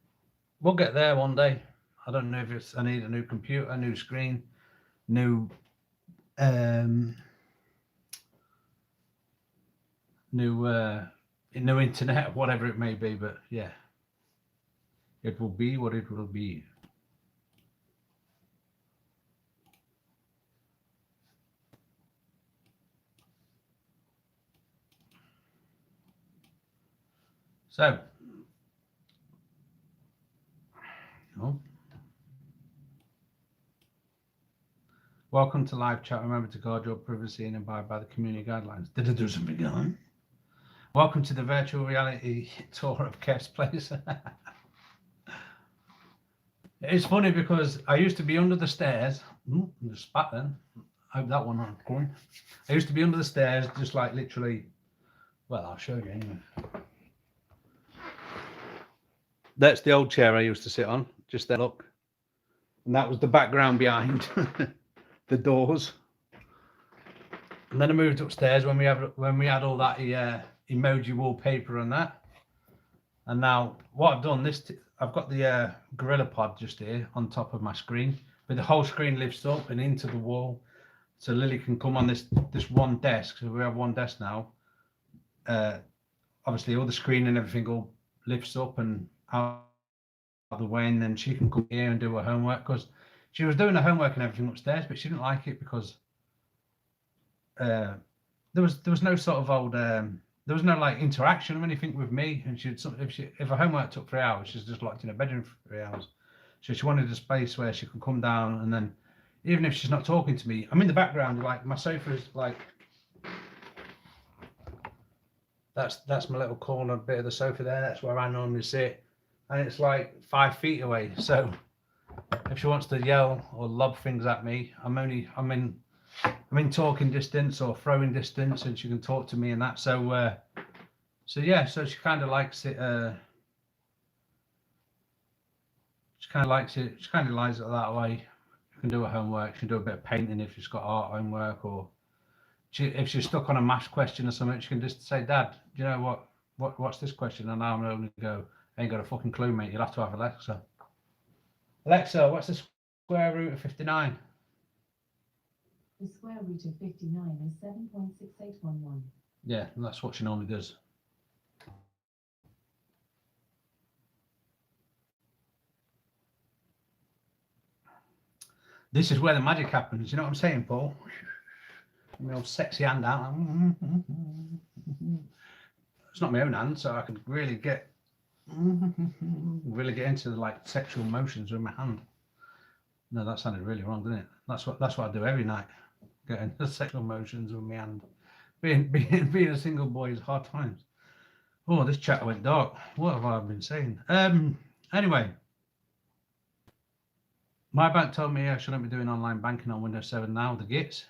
we'll get there one day. I don't know if I need a new computer, a new screen, new internet, whatever it may be, but yeah. It will be what it will be. So, welcome to live chat. Remember to guard your privacy and abide by the community guidelines. Did I do something on? Welcome to the virtual reality tour of Kev's place. It's funny because I used to be under the stairs. Just spat then. I hope that one not going. I used to be under the stairs, just like literally. Well, I'll show you anyway. That's the old chair I used to sit on. Just there, look. And that was the background behind the doors. And then I moved upstairs when we had all that emoji wallpaper and that. And now what I've done, I've got the Gorilla Pod just here on top of my screen, but the whole screen lifts up and into the wall, so Lily can come on this one desk. So we have one desk now. Obviously, all the screen and everything all lifts up and out of the way, and then she can come here and do her homework, because she was doing her homework and everything upstairs, but she didn't like it because there was no sort of old. There was no like interaction or anything with me, and if her homework took 3 hours, she's just locked in her bedroom for 3 hours. So she wanted a space where she could come down, and then even if she's not talking to me, I'm in the background. Like my sofa is like that's my little corner bit of the sofa there. That's where I normally sit, and it's like 5 feet away. So if she wants to yell or lob things at me, I'm in talking distance or throwing distance, and she can talk to me and that. So yeah, so she kind of likes it. She kind of likes it. She kind of likes it that way. She can do her homework. She can do a bit of painting if she's got art homework, or if she's stuck on a maths question or something, she can just say, "Dad, do you know what's this question?" And I'm going to go, "I ain't got a fucking clue, mate. You'll have to have Alexa." Alexa, what's the square root of 59? The square root of 59 is 7.6811. Yeah, that's what she normally does. This is where the magic happens. You know what I'm saying, Paul? My old sexy hand out. It's not my own hand, so I can really get into the like sexual motions with my hand. No, that sounded really wrong, didn't it? That's what I do every night. Getting the sexual motions with my hand. Being a single boy is hard times. Oh, this chat went dark. What have I been saying? Anyway, my bank told me I shouldn't be doing online banking on Windows 7 now. The gits.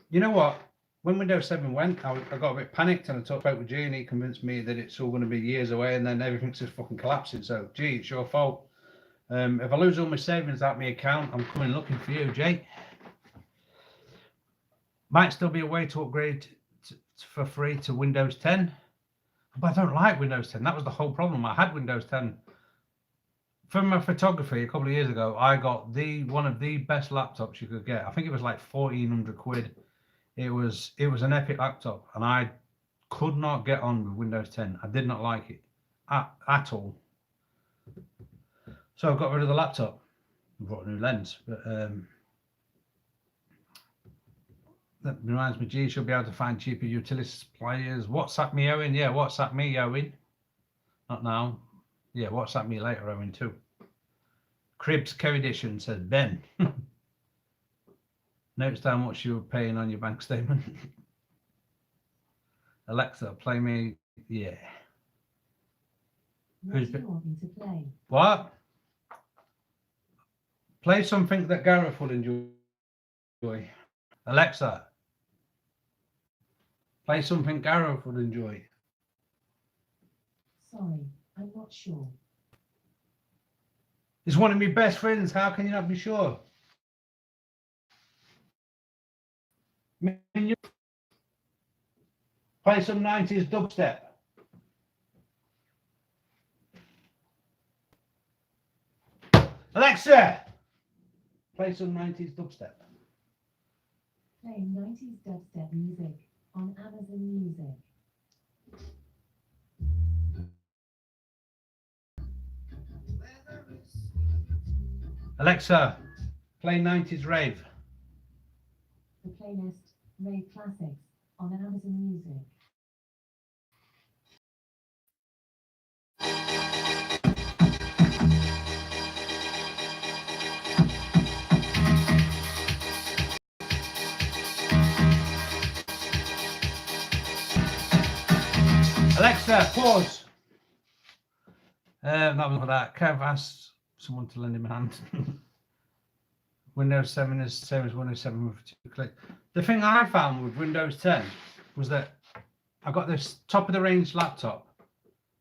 You know what? When Windows 7 went, I got a bit panicked, and I talked about with G, and he convinced me that it's all going to be years away, and then everything's just fucking collapsing. So, G, it's your fault. If I lose all my savings out my account, I'm coming looking for you, Jay. Might still be a way to upgrade for free to Windows 10, but I don't like Windows 10. That was the whole problem. I had Windows 10 from my photography a couple of years ago. I got one of the best laptops you could get. I think it was like 1,400 quid. It was an epic laptop, and I could not get on with Windows 10. I did not like it at all. So I got rid of the laptop. I brought a new lens, but that reminds me, G, she'll be able to find cheaper utility suppliers. WhatsApp me, Owen. Yeah, WhatsApp me, Owen. Not now. Yeah, WhatsApp me later, Owen, too. Cribs Co-Edition says, Ben. Notes down what you were paying on your bank statement. Alexa, play me. Yeah. What do you want me to play? What? Play something that Gareth will enjoy. Alexa, play something Gareth would enjoy. Sorry, I'm not sure. He's one of my best friends. How can you not be sure? Play some 90s dubstep. Alexa, play some 90s dubstep. Play 90s dubstep music on Amazon Music. Alexa, play 90s rave. The playlist Rave Classics on Amazon Music. Alexa, pause. That was for that. Kev asked someone to lend him a hand. Windows 7 is the same as Windows 7 with 2 clicks. The thing I found with Windows 10 was that I got this top of the range laptop.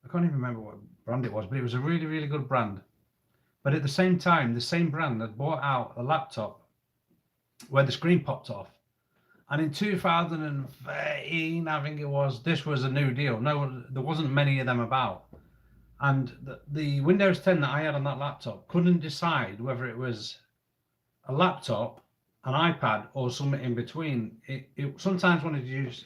I can't even remember what brand it was, but it was a really, really good brand. But at the same time, the same brand had bought out a laptop where the screen popped off. And in 2013, I think it was, this was a new deal. No, there wasn't many of them about. And the Windows 10 that I had on that laptop couldn't decide whether it was a laptop, an iPad, or something in between. It sometimes wanted to use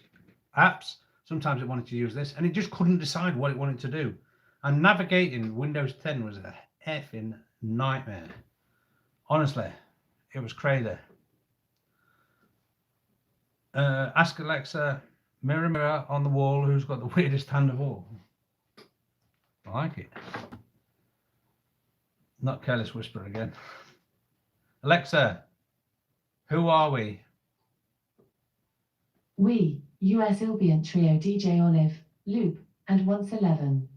apps, sometimes it wanted to use this, and it just couldn't decide what it wanted to do. And navigating Windows 10 was a effing nightmare. Honestly, it was crazy. Ask Alexa, mirror, mirror on the wall, who's got the weirdest hand of all? I like it. Not Careless Whisper again. Alexa, who are we? We, US Ilbiant Trio DJ Olive, Loop, and Once 11.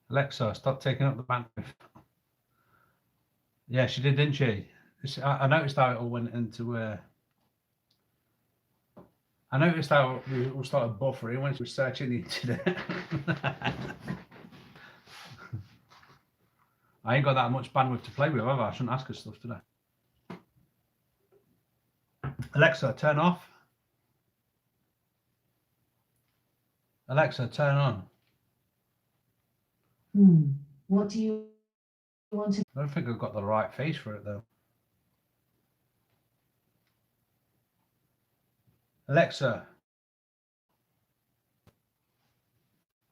Alexa, stop taking up the bandwidth. Yeah, she did, didn't she? I noticed how it all went into. I noticed how we started buffering when she was searching the internet. I ain't got that much bandwidth to play with, have I? I shouldn't ask her stuff today. Alexa, turn off. Alexa, turn on. What do you want to... I don't think I've got the right face for it, though. Alexa.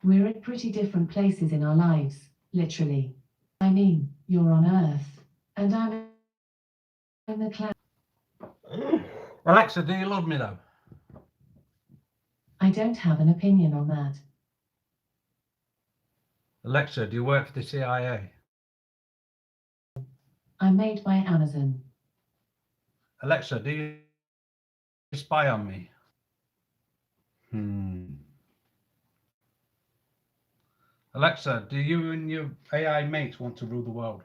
We're at pretty different places in our lives, literally. I mean, you're on Earth, and I'm in the cloud. Alexa, do you love me, though? I don't have an opinion on that. Alexa, do you work for the CIA? I'm made by Amazon. Alexa, do you spy on me? Alexa, do you and your AI mates want to rule the world?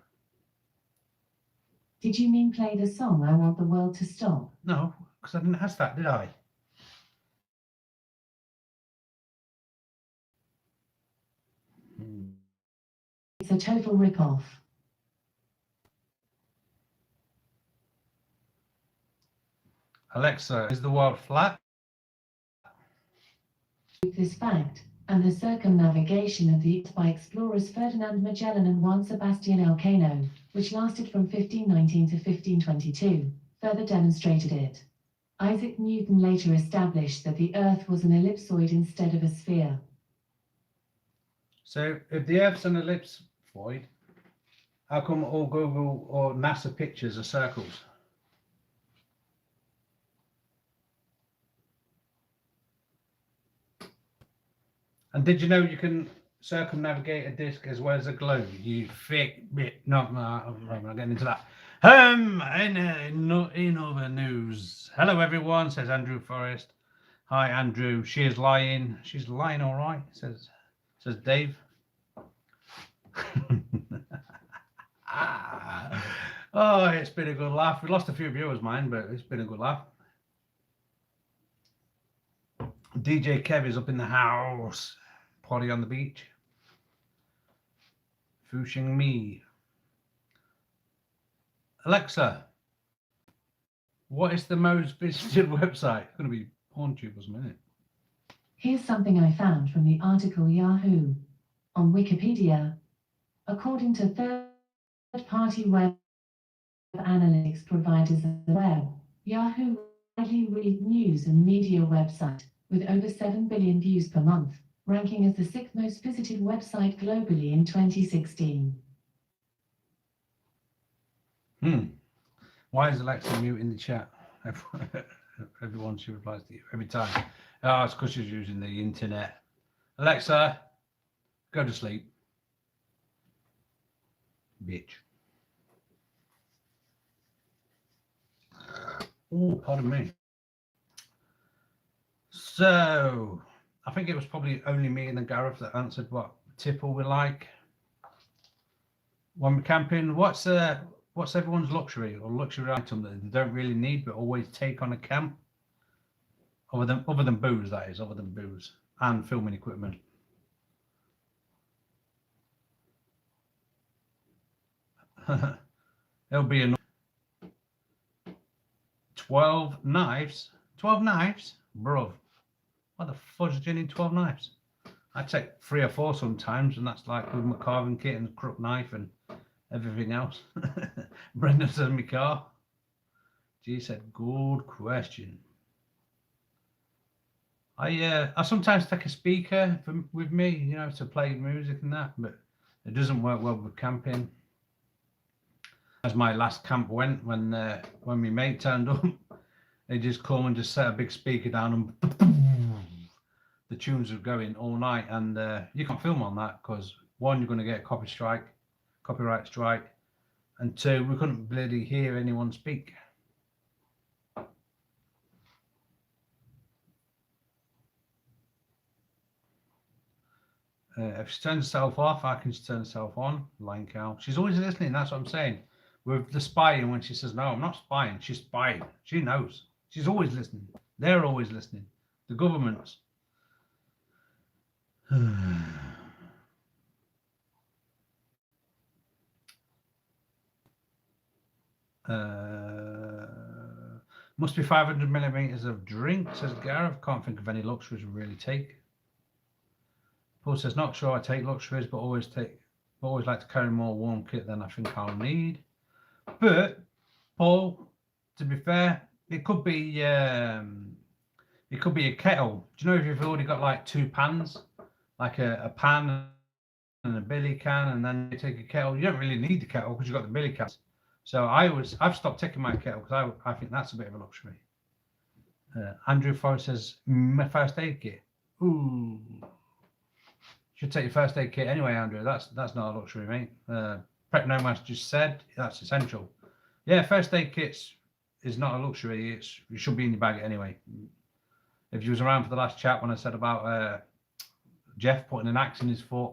Did you mean play the song I Want the World to Stop? No, because I didn't ask that, did I? It's a total rip-off. Alexa, is the world flat? This fact, and the circumnavigation of the Earth by explorers Ferdinand Magellan and Juan Sebastian Elcano, which lasted from 1519 to 1522, further demonstrated it. Isaac Newton later established that the Earth was an ellipsoid instead of a sphere. So if the Earth's an ellipsoid, how come all Google or NASA pictures are circles? And did you know you can circumnavigate a disc as well as a globe? You fake bit. No, I'm not getting into that. In other news, hello everyone, says Andrew Forrest. Hi Andrew. She is lying. She's lying, all right. Says Dave. Oh, it's been a good laugh. We lost a few viewers, mine, but it's been a good laugh. DJ Kev is up in the house. Party on the beach. Fushing me. Alexa, what is the most visited website? It's going to be PornTube, wasn't it? Here's something I found from the article Yahoo. On Wikipedia, according to third-party web analytics providers of the web, Yahoo widely read news and media website, with over 7 billion views per month, ranking as the 6th most visited website globally in 2016. Why is Alexa muting the chat? Everyone she replies to you every time. Oh, it's because she's using the internet. Alexa, go to sleep. Bitch. Oh, pardon me. So I think it was probably only me and then Gareth that answered what tipple we like when we're camping. What's everyone's luxury or luxury item that they don't really need but always take on a camp? Other than booze, that is, other than booze and filming equipment. It'll be enough. 12 knives. 12 knives? Bruv. What the fudge do you need 12 knives? I take 3 or 4 sometimes, and that's like with my carving kit and crook knife and everything else. Brendan says my car. G said, good question. I sometimes take a speaker with me, you know, to play music and that, but it doesn't work well with camping. As my last camp went, when my mate turned up, they just come and just set a big speaker down and the tunes are going all night, and you can't film on that because 1, you're going to get a copyright strike, and 2, we couldn't bloody hear anyone speak. If she turns herself off, I can just turn herself on. Line cow. She's always listening. That's what I'm saying. With the spying, when she says, no, I'm not spying. She's spying. She knows. She's always listening. They're always listening. The governments. Must be 500 millimeters of drink, says Gareth. Can't think of any luxuries we really take. Paul says, not sure I take luxuries, but always like to carry more warm kit than I think I'll need. But Paul, to be fair, it could be a kettle. Do you know if you've already got like 2 pans, like a pan and a billy can, and then you take a kettle? You don't really need the kettle because you've got the billy cans. So I've stopped taking my kettle because I think that's a bit of a luxury. Andrew Forrest says, my first aid kit. Ooh. Should take your first aid kit anyway, Andrew. That's not a luxury, mate. Prep Nomads just said that's essential. Yeah, first aid kits is not a luxury. It should be in your bag anyway. If you was around for the last chat when I said about Jeff putting an axe in his foot,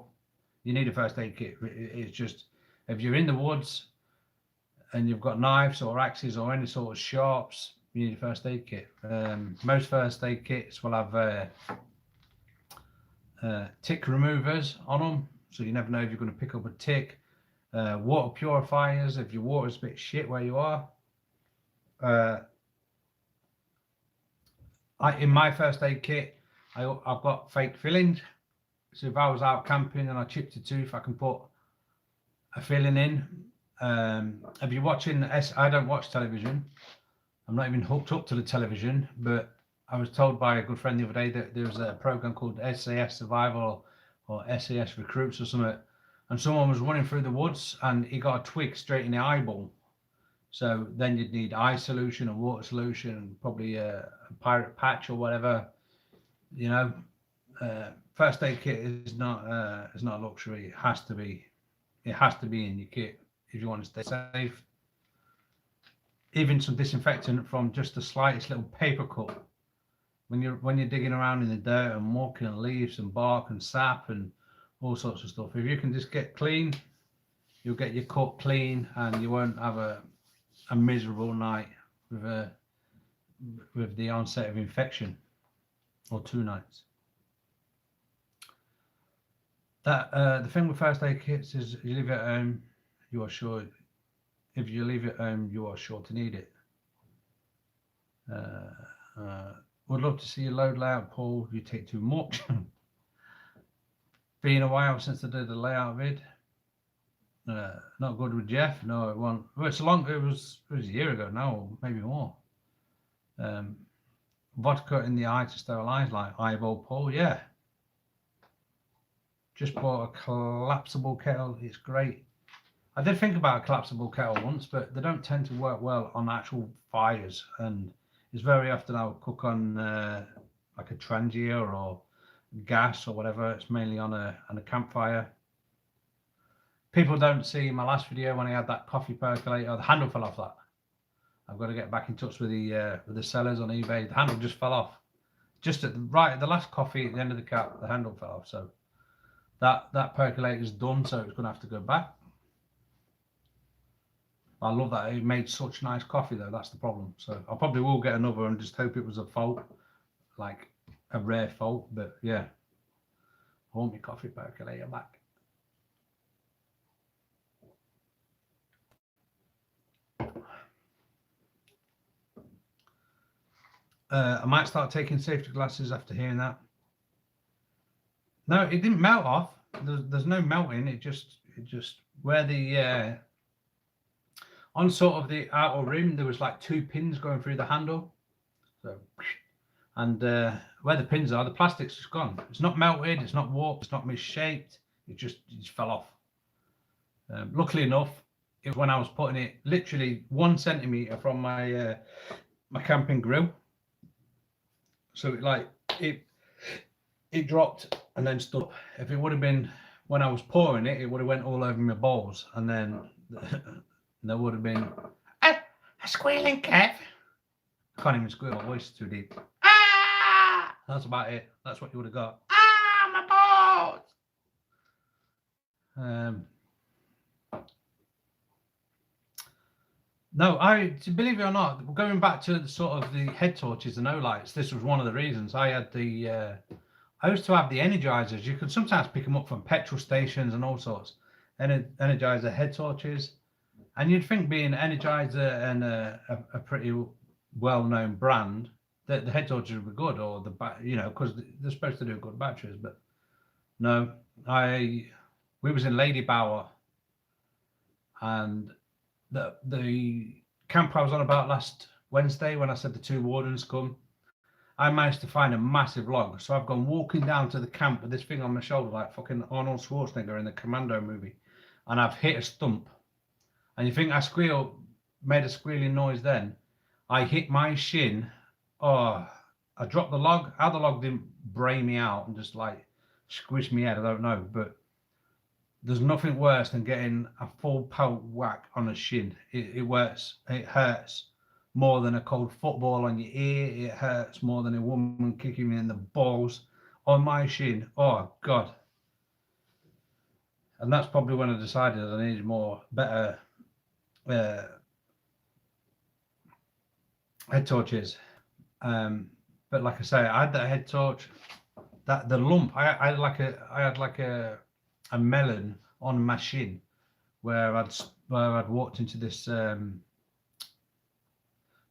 you need a first aid kit. It's just, if you're in the woods and you've got knives or axes or any sort of sharps, you need a first aid kit. Most first aid kits will have tick removers on them, so you never know if you're going to pick up a tick. Water purifiers if your water's a bit shit where you are. In my first aid kit, I've got fake fillings, so if I was out camping and I chipped a tooth, I can put a filling in. If you're watching, I don't watch television. I'm not even hooked up to the television, but I was told by a good friend the other day that there was a program called SAS Survival or SAS Recruits or something, and someone was running through the woods and he got a twig straight in the eyeball. So then you'd need eye solution and water solution and probably a pirate patch or whatever. You know, first aid kit is not a luxury. It has to be in your kit if you want to stay safe. Even some disinfectant from just the slightest little paper cut. When you're digging around in the dirt and muck and leaves and bark and sap and all sorts of stuff, if you can just get clean, you'll get your cut clean and you won't have a miserable night with the onset of infection, or 2 nights. That the thing with first aid kits is you leave it at home, you are sure. If you leave it at home, you are sure to need it. Would love to see your load layout, Paul. You take too much. Been a while since I did the layout vid. Not good with Jeff. No, it won't. Well, it was a year ago now, or maybe more. Vodka in the eye to sterilize, like eyeball Paul. Yeah. Just bought a collapsible kettle. It's great. I did think about a collapsible kettle once, but they don't tend to work well on actual fires, and it's very often I'll cook on like a Trangia or gas or whatever. It's mainly on a campfire. People don't see my last video when I had that coffee percolator. The handle fell off that. I've got to get back in touch with the sellers on eBay. The handle just fell off. just at the last coffee at the end of the cap, the handle fell off. So that percolator's done. So it's going to have to go back. I love that it made such nice coffee though. That's the problem. So I probably will get another and just hope it was a fault, like a rare fault. But yeah, I want my coffee percolator back. I might start taking safety glasses after hearing that. No, it didn't melt off. There's no melting. It just where the on sort of the outer rim there was like 2 pins going through the handle. So and where the pins are, the plastic's just gone. It's not melted. It's not warped. It's not misshaped. It just fell off. Luckily enough, it was when I was putting it literally 1 centimeter from my my camping grill. So it dropped and then stood up. If it would have been when I was pouring it, it would have went all over my balls, and then there would have been a squealing Kev. I can't even squeal. My voice is too deep. Ah! That's about it. That's what you would have got. Ah, my balls. No, believe it or not, going back to the sort of the head torches and O-lights, this was one of the reasons I had the. I used to have the energizers. You could sometimes pick them up from petrol stations and all sorts. Energizer head torches, and you'd think being Energizer and a pretty well-known brand, that the head torches would be good, or because they're supposed to do good batteries. But no, we was in Lady Bower, and the camp I was on about last Wednesday when I said the 2 wardens come, I managed to find a massive log. So I've gone walking down to the camp with this thing on my shoulder like fucking Arnold Schwarzenegger in the Commando movie, and I've hit a stump. And you think made a squealing noise then? I hit my shin. Oh, I dropped the log. How the log didn't brain me out and just like squish me head, I don't know. But there's nothing worse than getting a full pelt whack on a shin. It works. It hurts more than a cold football on your ear. It hurts more than a woman kicking me in the balls on my shin. Oh God. And that's probably when I decided I needed better head torches. But like I say, I had that head torch, that the lump. I had like a melon on my shin where I'd walked into this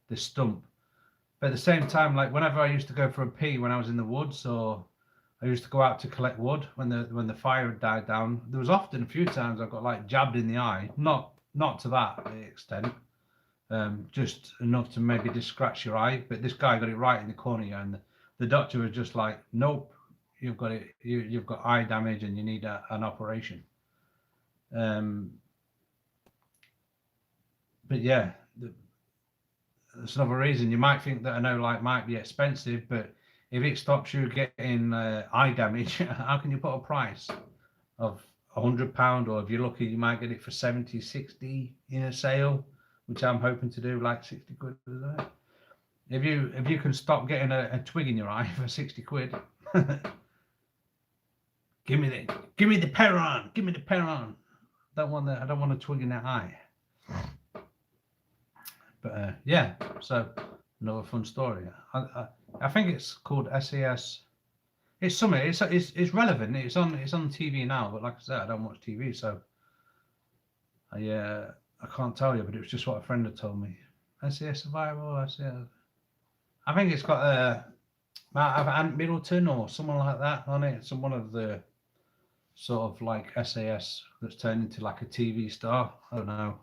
this stump. But at the same time, like whenever I used to go for a pee when I was in the woods, or I used to go out to collect wood when the fire had died down, there was often a few times I got like jabbed in the eye, not to that extent, just enough to maybe just scratch your eye. But this guy got it right in the cornea, and the doctor was just like, "Nope, you've got it. You've got eye damage, and you need an operation." But yeah, that's another reason. You might think that an O-light might be expensive, but if it stops you getting eye damage, how can you put a price of £100, or if you're lucky, you might get it for 70, 60 in a sale, which I'm hoping to do, like 60 quid. If you can stop getting a twig in your eye for 60 quid, give me the Peron, give me the Peron. I don't want a twig in that eye. But yeah, so another fun story. I think it's called SAS. It's something. It's relevant. It's on TV now. But like I said, I don't watch TV, so I can't tell you. But it was just what a friend had told me. SAS Survival. SAS. I think it's got Ant Middleton or someone like that on it. It's one of the sort of like SAS that's turned into like a TV star. I don't know.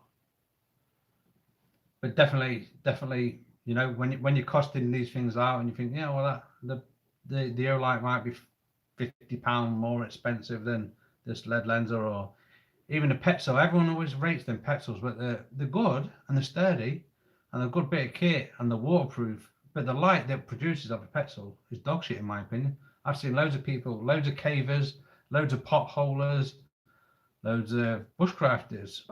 But definitely, you know, when you're costing these things out and you think, yeah, well, the O-light might be £50 more expensive than this lead lenser, or even a Petzl. Everyone always rates them Petzls, but they're good and they're sturdy and they're a good bit of kit and they're waterproof. But the light that produces of a Petzl is dog shit, in my opinion. I've seen loads of people, loads of cavers, loads of potholers, loads of bushcrafters.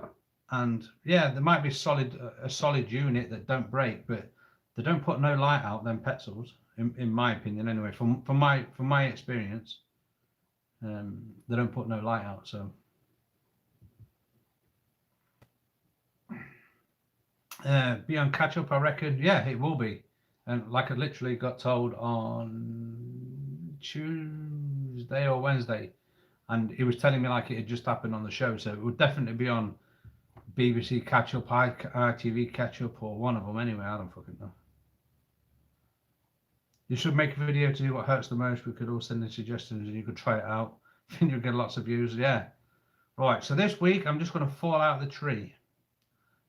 And yeah, there might be a solid unit that don't break, but they don't put no light out, them Petzls. in my opinion anyway. From my experience, they don't put no light out. So be on catch up, I reckon. Yeah, it will be. And like I literally got told on Tuesday or Wednesday, and he was telling me like it had just happened on the show, so it would definitely be on BBC catch up, ITV catch up, or one of them anyway. I don't fucking know. You should make a video to do what hurts the most. We could all send in suggestions and you could try it out. I think you'll get lots of views. Yeah. Right. So this week I'm just going to fall out of the tree.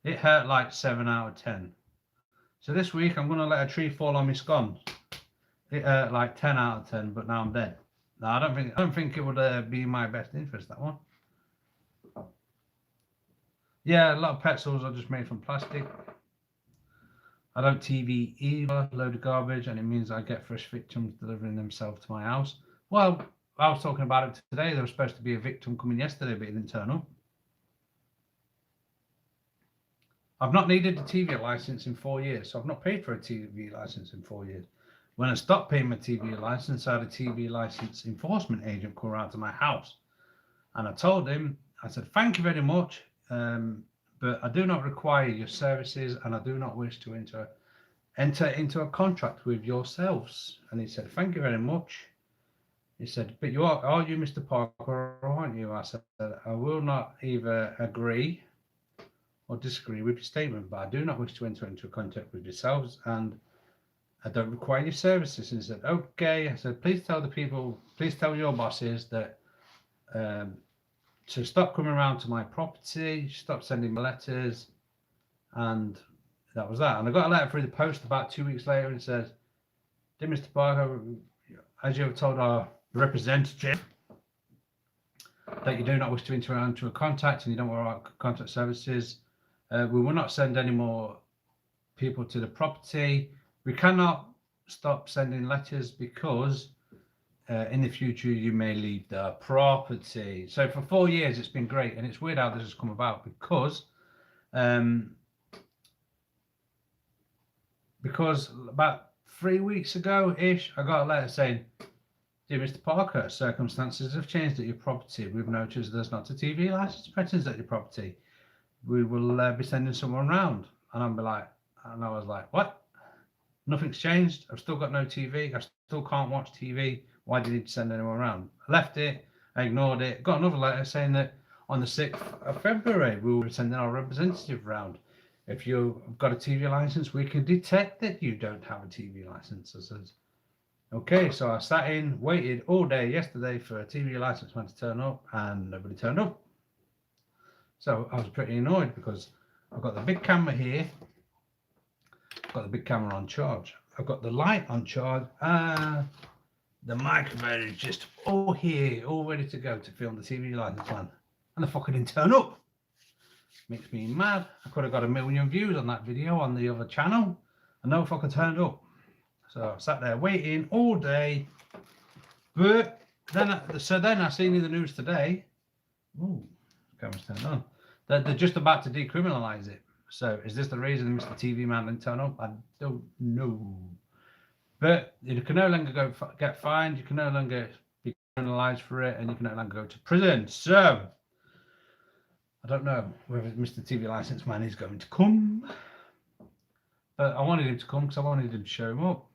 It hurt like 7 out of 10. So this week I'm going to let a tree fall on my scones. It hurt like 10 out of 10, but now I'm dead. No, I don't think it would be in my best interest, that one. Yeah, a lot of pencils are just made from plastic. I don't TV either, load of garbage, and it means I get fresh victims delivering themselves to my house. Well, I was talking about it today. There was supposed to be a victim coming yesterday, but it didn't turn up. I've not needed a TV license in 4 years, so I've not paid for a TV license in 4 years. When I stopped paying my TV license, I had a TV license enforcement agent come around to my house. And I told him, I said, thank you very much, but I do not require your services and I do not wish to enter into a contract with yourselves. And he said, thank you very much. He said, but are you Mr. Parker, or aren't you? I said, I will not either agree or disagree with your statement, but I do not wish to enter into a contract with yourselves and I don't require your services. And he said, okay. I said, please tell your bosses that to stop coming around to my property, stop sending me letters, and that was that. And I got a letter through the post about 2 weeks later and it says, dear Mr. Parker, as you have told our representative that you do not wish to enter into a contact and you don't want our contact services, we will not send any more people to the property. We cannot stop sending letters because in the future you may leave the property. So for 4 years it's been great, and it's weird how this has come about because about 3 weeks ago ish I got a letter saying, dear Mr. Parker, circumstances have changed at your property. We've noticed there's not a TV license present at your property. We will be sending someone round. And I was like, what? Nothing's changed. I've still got no TV. I still can't watch TV. Why did he send anyone around? I left it. I ignored it. Got another letter saying that on the 6th of February, we will be sending our representative round. If you've got a TV license, we can detect that you don't have a TV license. I said, okay. So I sat in, waited all day yesterday for a TV license man to turn up, and nobody turned up. So I was pretty annoyed because I've got the big camera here. I've got the big camera on charge. I've got the light on charge. The microphone is just all here, all ready to go to film the TV license man. And the fucker didn't turn up. Makes me mad. I could have got 1 million views on that video on the other channel, and no fucker turned up. So I sat there waiting all day. But then I seen in the news today, ooh, camera's turned on, that they're just about to decriminalise it. So is this the reason Mr. TV man didn't turn up? I don't know. But you can no longer get fined, you can no longer be criminalised for it, and you can no longer go to prison. So I don't know whether Mr. TV license man is going to come. But I wanted him to come because I wanted him to show him up.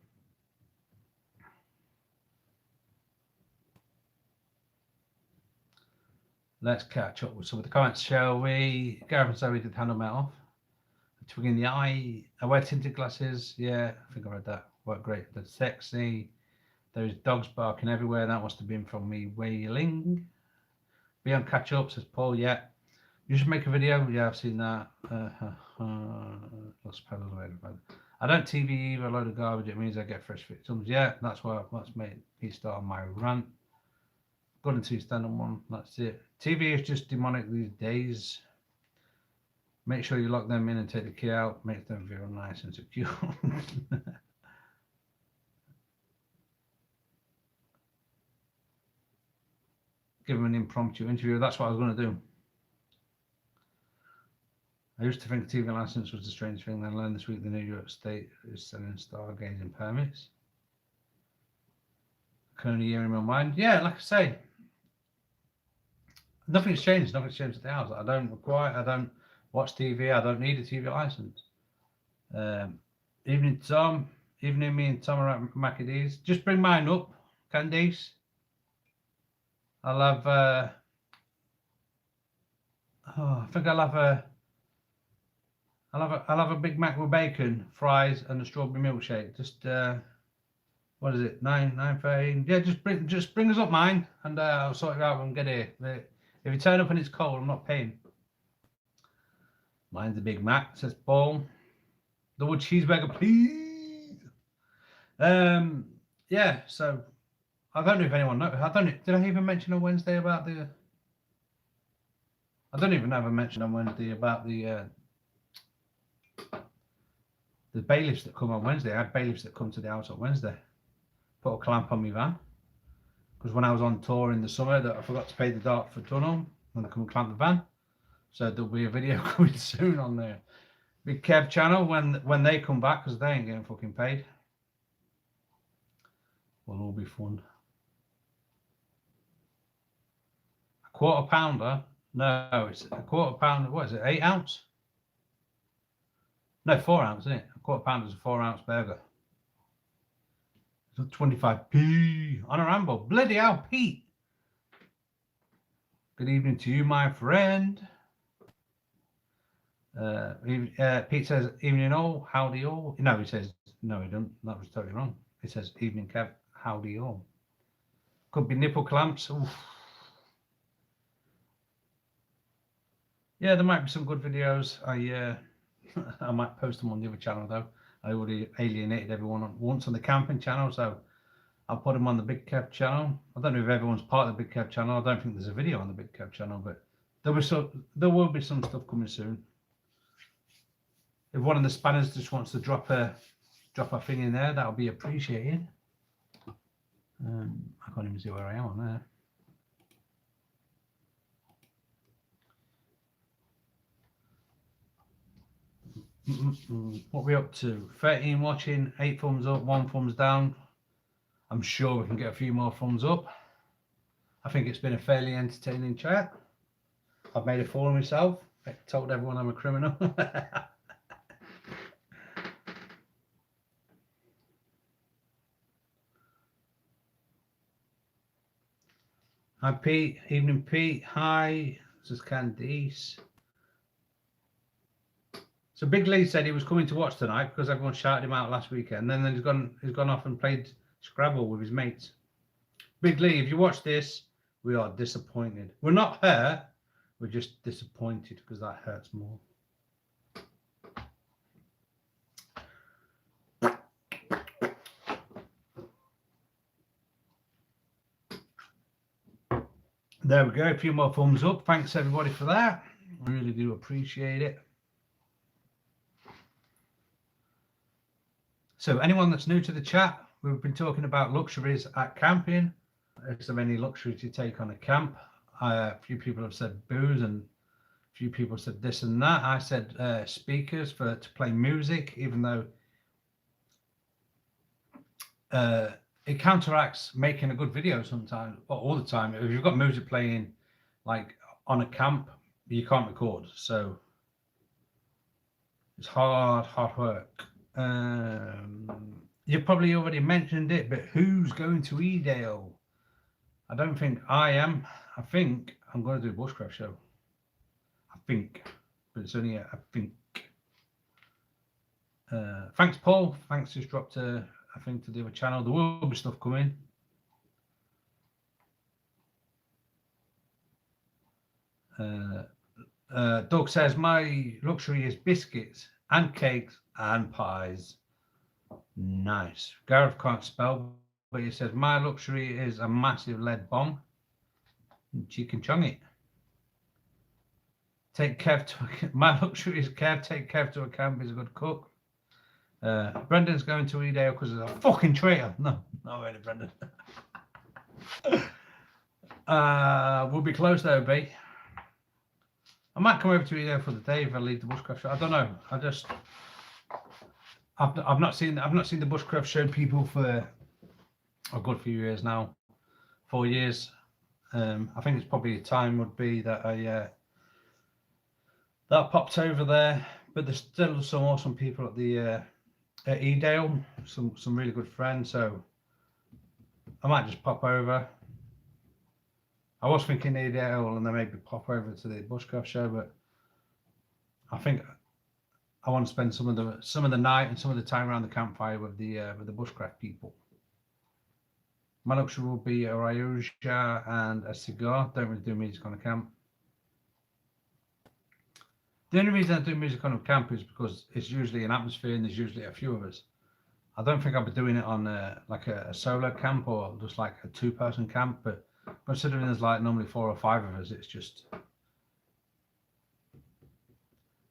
Let's catch up with some of the comments, shall we? Gareth and Zoe did handle melt off. A twig in the eye. I wear tinted glasses. Yeah, I think I read that. Worked great. That's sexy. There's dogs barking everywhere. That must have been from me wailing. Be on catch up, says Paul. Yeah. You should make a video. Yeah, I've seen that. I don't TV either, a load of garbage. It means I get fresh victims. Yeah, that's made me start on my rant. Got into stand on one. That's it. TV is just demonic these days. Make sure you lock them in and take the key out. Make them feel nice and secure. Give them an impromptu interview. That's what I was going to do. I used to think a TV license was a strange thing. Then I learned this week the New York State is selling stargazing permits. can only hear in my mind. Yeah, like I say, nothing's changed. Nothing's changed at the house. I don't watch TV. I don't need a TV license. Evening, Tom. Evening, me and Tom are at Mackie D's. Just bring mine up, Candice. I'll have. I think I'll have a Big Mac with bacon, fries, and a strawberry milkshake. Just what is it? 9:13. Yeah, just bring us up mine, and I'll sort it out when we get here. If you turn up and it's cold, I'm not paying. Mine's a Big Mac, says Paul. Double cheeseburger, please. Yeah. So I don't know if anyone knows. Did I even mention on Wednesday about the? I don't even know if I mentioned on Wednesday about the bailiffs that come on Wednesday. I had bailiffs that come to the house on Wednesday. Put a clamp on my van. Because when I was on tour in the summer, that I forgot to pay the Dartford tunnel, and they come and clamp the van. So there'll be a video coming soon on the Big Kev channel when they come back, because they ain't getting fucking paid. Will all be fun. A quarter pounder? No, it's a quarter pounder. What is it? 8 ounce? No, 4 ounce, isn't it? A quarter pounder is a 4 ounce burger. It's 25p on a Rambo. Bloody hell, Pete. Good evening to you, my friend. Pete says, evening all, howdy all. No, he says, no, he don't. That was totally wrong. He says, evening Kev, howdy all. Could be nipple clamps. Oof. Yeah, there might be some good videos. I might post them on the other channel though. I already alienated everyone once on the camping channel, so I'll put them on the Big Kev channel. I don't know if everyone's part of the Big Kev channel. I don't think there's a video on the Big Kev channel, but there will be some stuff coming soon. If one of the spanners just wants to drop a thing in there, that'll be appreciated. I can't even see where I am on there. What are we up to? 13 watching, 8 thumbs up, 1 thumbs down. I'm sure we can get a few more thumbs up. I think it's been a fairly entertaining chat. I've made a fool of myself. I told everyone I'm a criminal. Hi Pete, evening Pete. Hi, this is Candice. So Big Lee said he was coming to watch tonight because everyone shouted him out last weekend. And then he's gone off and played Scrabble with his mates. Big Lee, if you watch this, we are disappointed. We're not hurt, we're just disappointed because that hurts more. There we go, a few more thumbs up. Thanks everybody for that. I really do appreciate it. So anyone that's new to the chat, we've been talking about luxuries at camping. Is there any luxury to take on a camp? A few people have said booze, and a few people said this and that. I said speakers to play music, even though it counteracts making a good video sometimes, or all the time. If you've got music playing like on a camp, you can't record. So it's hard work. You probably already mentioned it, but who's going to Edale? I don't think I am. I think I'm going to do a bushcraft show. I think, but it's only I think. Thanks, Paul. Thanks, just dropped a thing to the other channel. There will be stuff coming. Doug says my luxury is biscuits and cakes and pies. Nice. Gareth can't spell, but he says my luxury is a massive lead bomb. You can chung it. Take Kev to my luxury is Kev. Take Kev to a camp. He's a good cook. Brendan's going to Edale because he's a fucking traitor. No, not really, Brendan. We'll be close though, B. I might come over to Edale for the day if I leave the bushcraft show. I don't know. I've not seen the bushcraft show people for a good few years now, 4 years. I think it's probably time would be that that popped over there, but there's still some awesome people at the at Edale, some really good friends. So I might just pop over. I was thinking Edale and then maybe pop over to the bushcraft show, but I think I want to spend some of the night and some of the time around the campfire with the bushcraft people. My luxury will be a Rioja and a cigar. Don't really do music on a camp. The only reason I do music on a camp is because it's usually an atmosphere and there's usually a few of us. I don't think I'll be doing it on like a solo camp or just like a 2-person camp, but considering there's like normally 4 or 5 of us,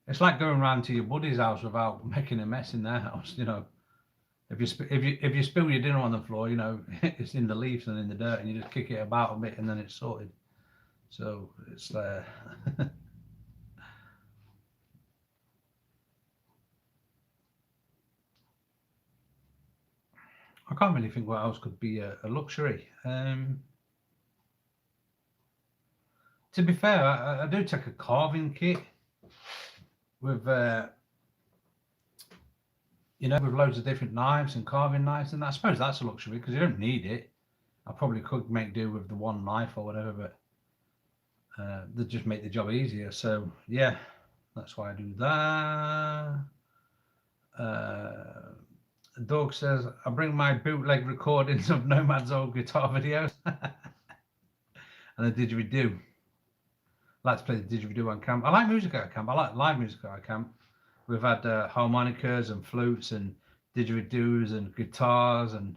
it's like going around to your buddy's house without making a mess in their house. You know, if you spill your dinner on the floor, you know it's in the leaves and in the dirt, and you just kick it about a bit and then it's sorted. So it's I can't really think what else could be a luxury. To be fair, I do take a carving kit with you know, with loads of different knives and carving knives, and I suppose that's a luxury because you don't need it. I probably could make do with the one knife or whatever, but they just make the job easier. So yeah, that's why I do that. Doug says I bring my bootleg recordings of Nomad's old guitar videos and the didgeridoo. I like to play the didgeridoo on camp. I like music at camp. I like live music at camp. We've had harmonicas and flutes and didgeridoos and guitars, and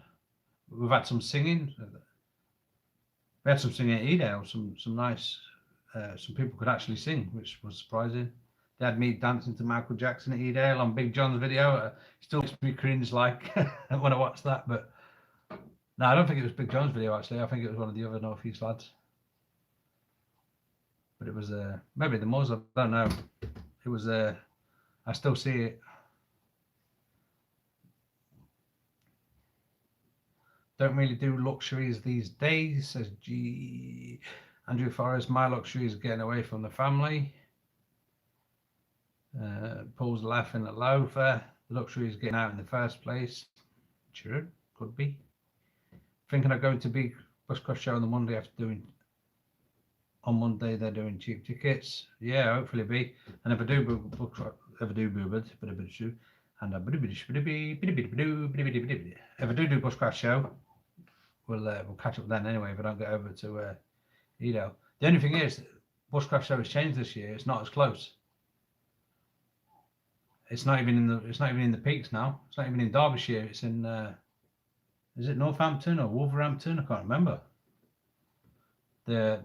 we've had some singing. We had some singing at Edale. Some nice. Some people could actually sing, which was surprising. They had me dancing to Michael Jackson at Edale on Big John's video. Still makes me cringe like when I watch that. But no, I don't think it was Big John's video actually. I think it was one of the other North East lads. But it was maybe the Moors. I don't know. It was I still see it. Don't really do luxuries these days, says G. Andrew Forrest. My luxury is getting away from the family. Paul's laughing at Loafer. The luxury is getting out in the first place. True, could be. Thinking of going to big bushcraft show on the Monday after doing. On Monday they're doing cheap tickets. Yeah, hopefully be. And if I do bushcraft. If I do bushcraft show, we'll catch up then anyway. If I don't get over to Edale. The only thing is, bushcraft show has changed this year. It's not as close. It's not even in the peaks now. It's not even in Derbyshire. It's in is it Northampton or Wolverhampton? I can't remember. The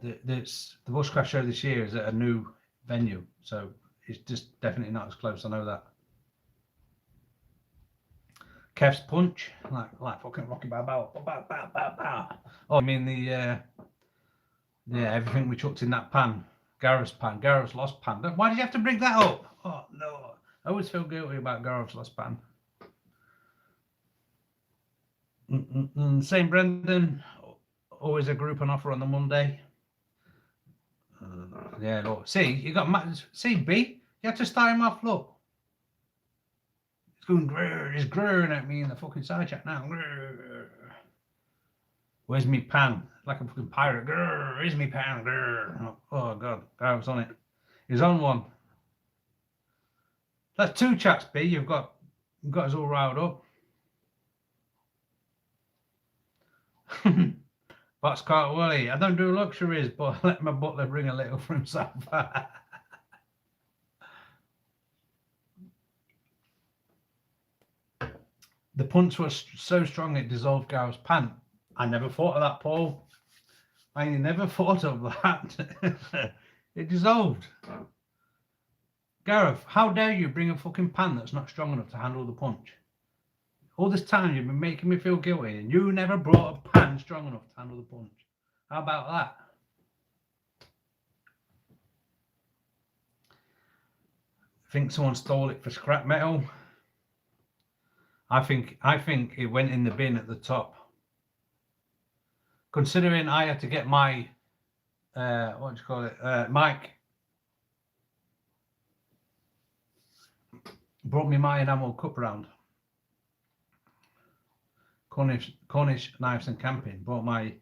bushcraft show this year is at a new venue, so it's just definitely not as close. I know that. Kev's punch, like fucking Rocky Balboa. Oh, I mean the everything we chucked in that pan, Gareth's lost pan. Why did you have to bring that up? Oh no, I always feel guilty about Gareth's lost pan. St. Brendan, always a group on offer on the Monday. Yeah, look. See, you got see B. You have to start him off. Look, it's going grrr. He's grrring at me in the fucking side chat now. Grrr. Where's me pan? Like a fucking pirate. Grrr. Where's me pan? Grrr. Oh god, I was on it. He's on one. That's 2 chats, B. You've got us all riled up. Boxcart Willie, I don't do luxuries, but I let my butler bring a little for himself. The punch was so strong it dissolved Gareth's pant. I never thought of that, Paul. I never thought of that. It dissolved. Gareth, how dare you bring a fucking pan that's not strong enough to handle the punch? All this time you've been making me feel guilty and you never brought a pan strong enough to handle the punch. How about that? I think someone stole it for scrap metal. I think it went in the bin at the top. Considering I had to get my, what do you call it, mic, brought me my enamel cup round. Cornish Knives and Camping brought my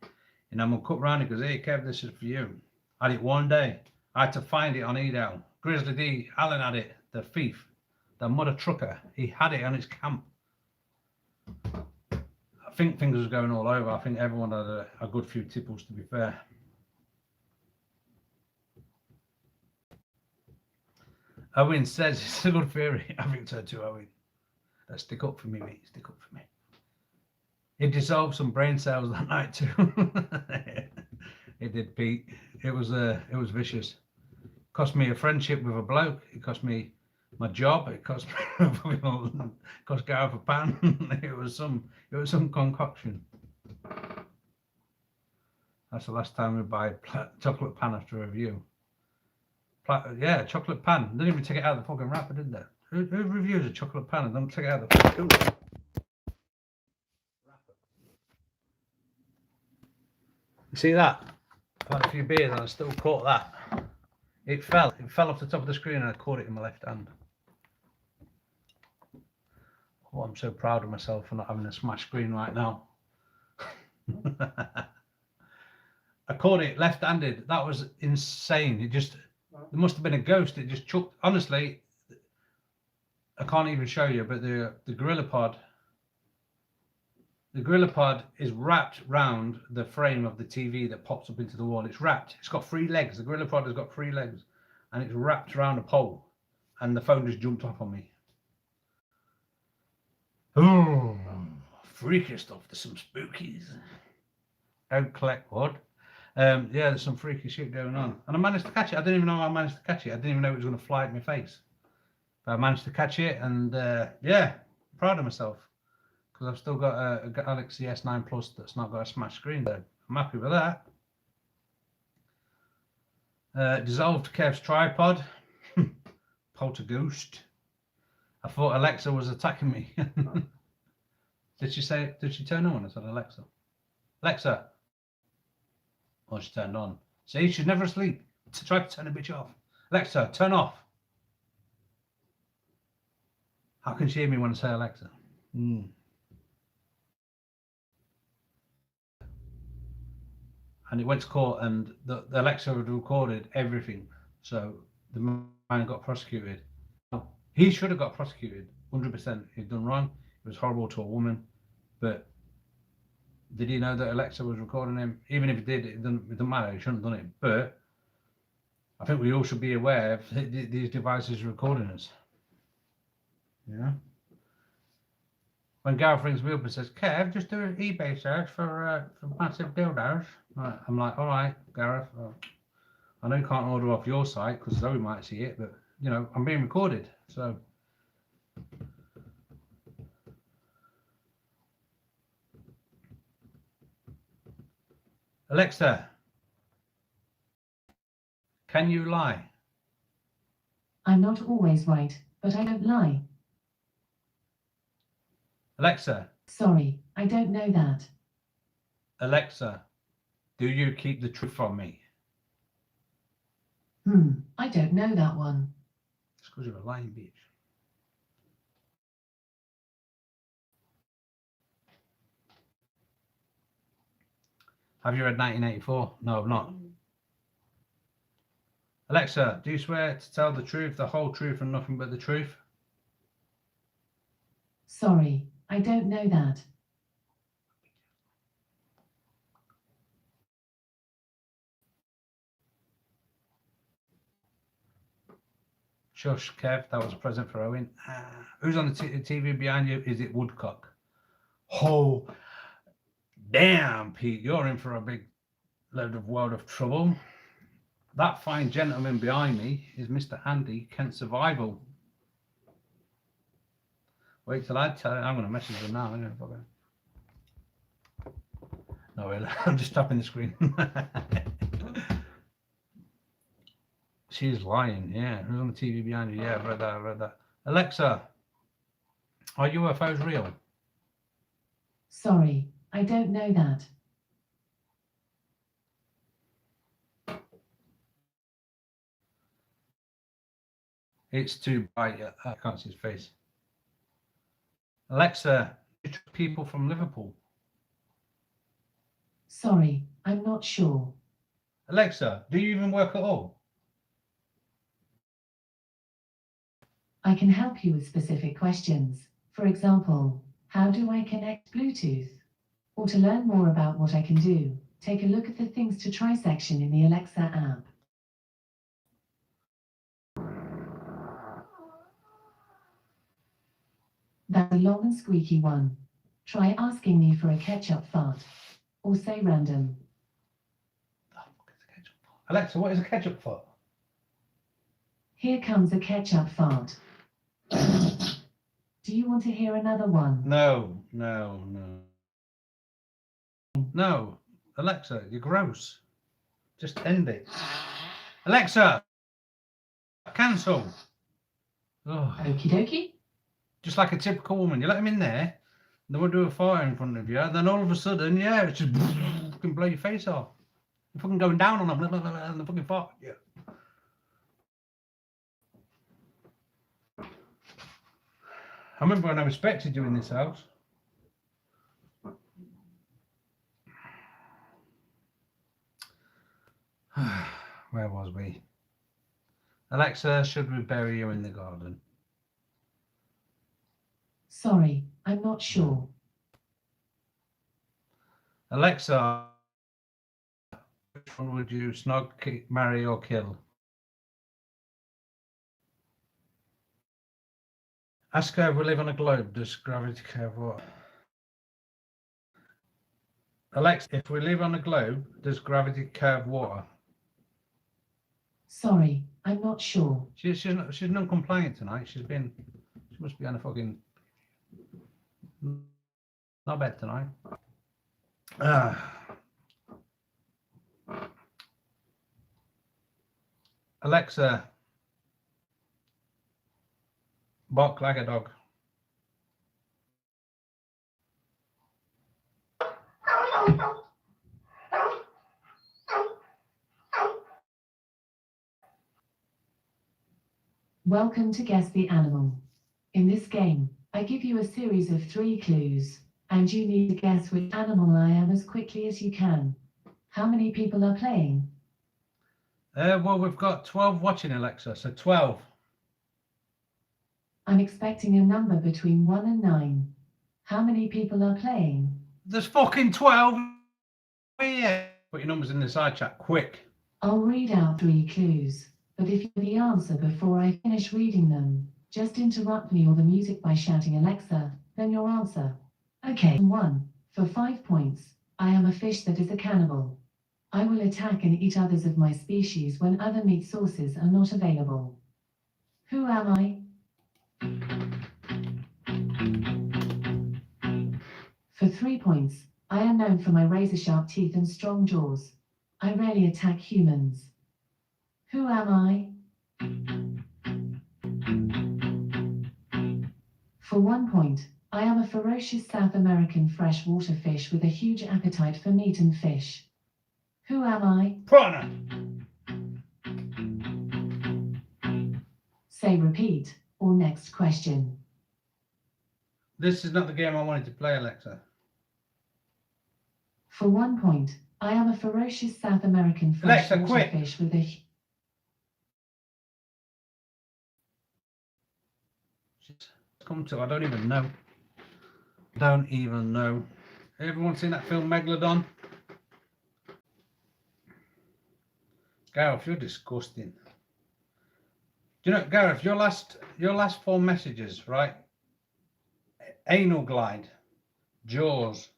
enamel cup round. He goes, hey Kev, this is for you. I had it one day. I had to find it on eDown. Grizzly D, Alan had it, the thief, the mother trucker. He had it on his camp. I think things was going all over. I think everyone had a good few tipples, to be fair. Owen says it's a good theory. I think so too, Owen. Stick up for me, mate. Stick up for me. It dissolved some brain cells that night too. It did, Pete. It was vicious. Cost me a friendship with a bloke. It cost me my job. It cost me cost Gareth a pan. It was some concoction. That's the last time we buy chocolate pan after a review. Yeah, chocolate pan. They didn't even take it out of the fucking wrapper, did they? Who reviews a chocolate pan and don't take it out of the fucking wrapper? You see that? I've had a few beers and I still caught that. It fell off the top of the screen and I caught it in my left hand. Oh, I'm so proud of myself for not having a smash screen right now. I caught it left-handed. That was insane. There must have been a ghost. It just chucked. Honestly, I can't even show you, but the Gorilla Pod is wrapped round the frame of the TV that pops up into the wall. It's wrapped. It's got 3 legs. The Gorilla Pod has got 3 legs, and it's wrapped around a pole. And the phone just jumped off on me. Oh, freaky stuff. There's some spookies. Don't collect wood. Yeah, there's some freaky shit going on. And I managed to catch it. I didn't even know I managed to catch it. I didn't even know it was going to fly at my face. But I managed to catch it, and yeah, proud of myself. Because I've still got a Galaxy S9 Plus that's not got a smash screen there. I'm happy with that. Dissolved Kev's tripod. Poltergeist. I thought Alexa was attacking me. Did she turn on when I said Alexa? Alexa. Oh, she turned on. See, she's never asleep. Try to turn a bitch off. Alexa, turn off. How can she hear me when I say Alexa? And it went to court, and the Alexa had recorded everything. So the man got prosecuted. He should have got prosecuted, 100%. He'd done wrong. It was horrible to a woman. But did he know that Alexa was recording him? Even if it did, it doesn't matter. He shouldn't have done it. But I think we all should be aware of these devices recording us. Yeah. When Gareth rings me up and says, Kev, just do an eBay search for massive dildos. I'm like, all right, Gareth. I know you can't order off your site because Zoe might see it, but you know, I'm being recorded. So Alexa, can you lie? I'm not always right, but I don't lie. Alexa. Sorry, I don't know that. Alexa, do you keep the truth from me? I don't know that one. It's because you're a lying bitch. Have you read 1984? No, I've not. Alexa, do you swear to tell the truth, the whole truth, and nothing but the truth? Sorry, I don't know that. Shush, Kev, that was a present for Owen. Who's on the TV behind you? Is it Woodcock? Oh, damn, Pete, you're in for a big load of world of trouble. That fine gentleman behind me is Mr. Andy, Kent Survival. Wait till I tell you. I'm going to message them now. No, really. I'm just tapping the screen. She's lying. Yeah. Who's on the TV behind you? Yeah, I've read that. Alexa, are UFOs real? Sorry, I don't know that. It's too bright. I can't see his face. Alexa, people from Liverpool. Sorry, I'm not sure. Alexa, do you even work at all? I can help you with specific questions. For example, how do I connect Bluetooth? Or to learn more about what I can do, take a look at the Things to Try section in the Alexa app. That's a long and squeaky one. Try asking me for a ketchup fart. Or say random. Alexa, what is a ketchup fart? Here comes a ketchup fart. Do you want to hear another one? No. No. Alexa, you're gross. Just end it. Alexa, cancel. Oh, Okie dokie. just like a typical woman. You let him in there, they will do a fire in front of you, and then all of a sudden, yeah, it's just can blow your face off. You're fucking going down on them, and the fucking fart. Yeah. I remember when I respected you in this house. Where was we? Alexa, should we bury you in the garden? Sorry, I'm not sure. Alexa, which one would you snog, marry, or kill? Ask her if we live on a globe. Does gravity curve what? Alexa, if we live on a globe, does gravity curve water? Sorry, I'm not sure. She's non-compliant tonight. She must be on a fucking not bad tonight. Alexa, bark like a dog. Welcome to Guess the Animal. In this game, I give you a series of 3 clues, and you need to guess which animal I am as quickly as you can. How many people are playing? Well, we've got 12 watching, Alexa, so 12. I'm expecting a number between 1 and 9. How many people are playing? There's fucking 12 here. Put your numbers in the side chat, quick. I'll read out 3 clues, but if you know the answer before I finish reading them, just interrupt me or the music by shouting Alexa, then your answer. Okay. 1. For 5 points, I am a fish that is a cannibal. I will attack and eat others of my species when other meat sources are not available. Who am I? For 3 points, I am known for my razor-sharp teeth and strong jaws. I rarely attack humans. Who am I? For 1 point, I am a ferocious South American freshwater fish with a huge appetite for meat and fish. Who am I? Piranha. Say repeat, or next question. This is not the game I wanted to play, Alexa. For 1 point, I am a ferocious South American freshwater fish with a... Come to, I don't even know. Don't even know. Everyone seen that film Megalodon? Gareth, you're disgusting. Do you know, Gareth, your last 4 messages, right? Anal glide, Jaws,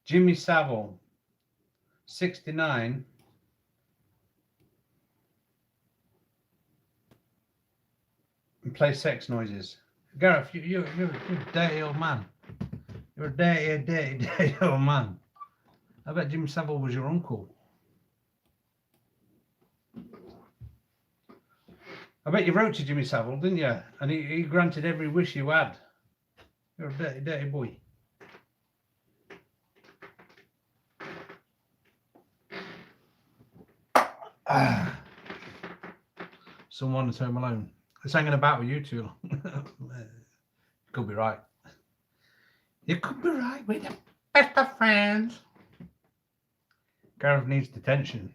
Jimmy Savile, 69, and play sex noises. Gareth, you're a dirty old man. You're a dirty old man. I bet Jimmy Savile was your uncle. I bet you wrote to Jimmy Savile, didn't you? And he granted every wish you had. You're a dirty boy. Someone at Home Alone. It's hanging about with you two. Could be right. You could be right. We're the best of friends. Gareth needs detention.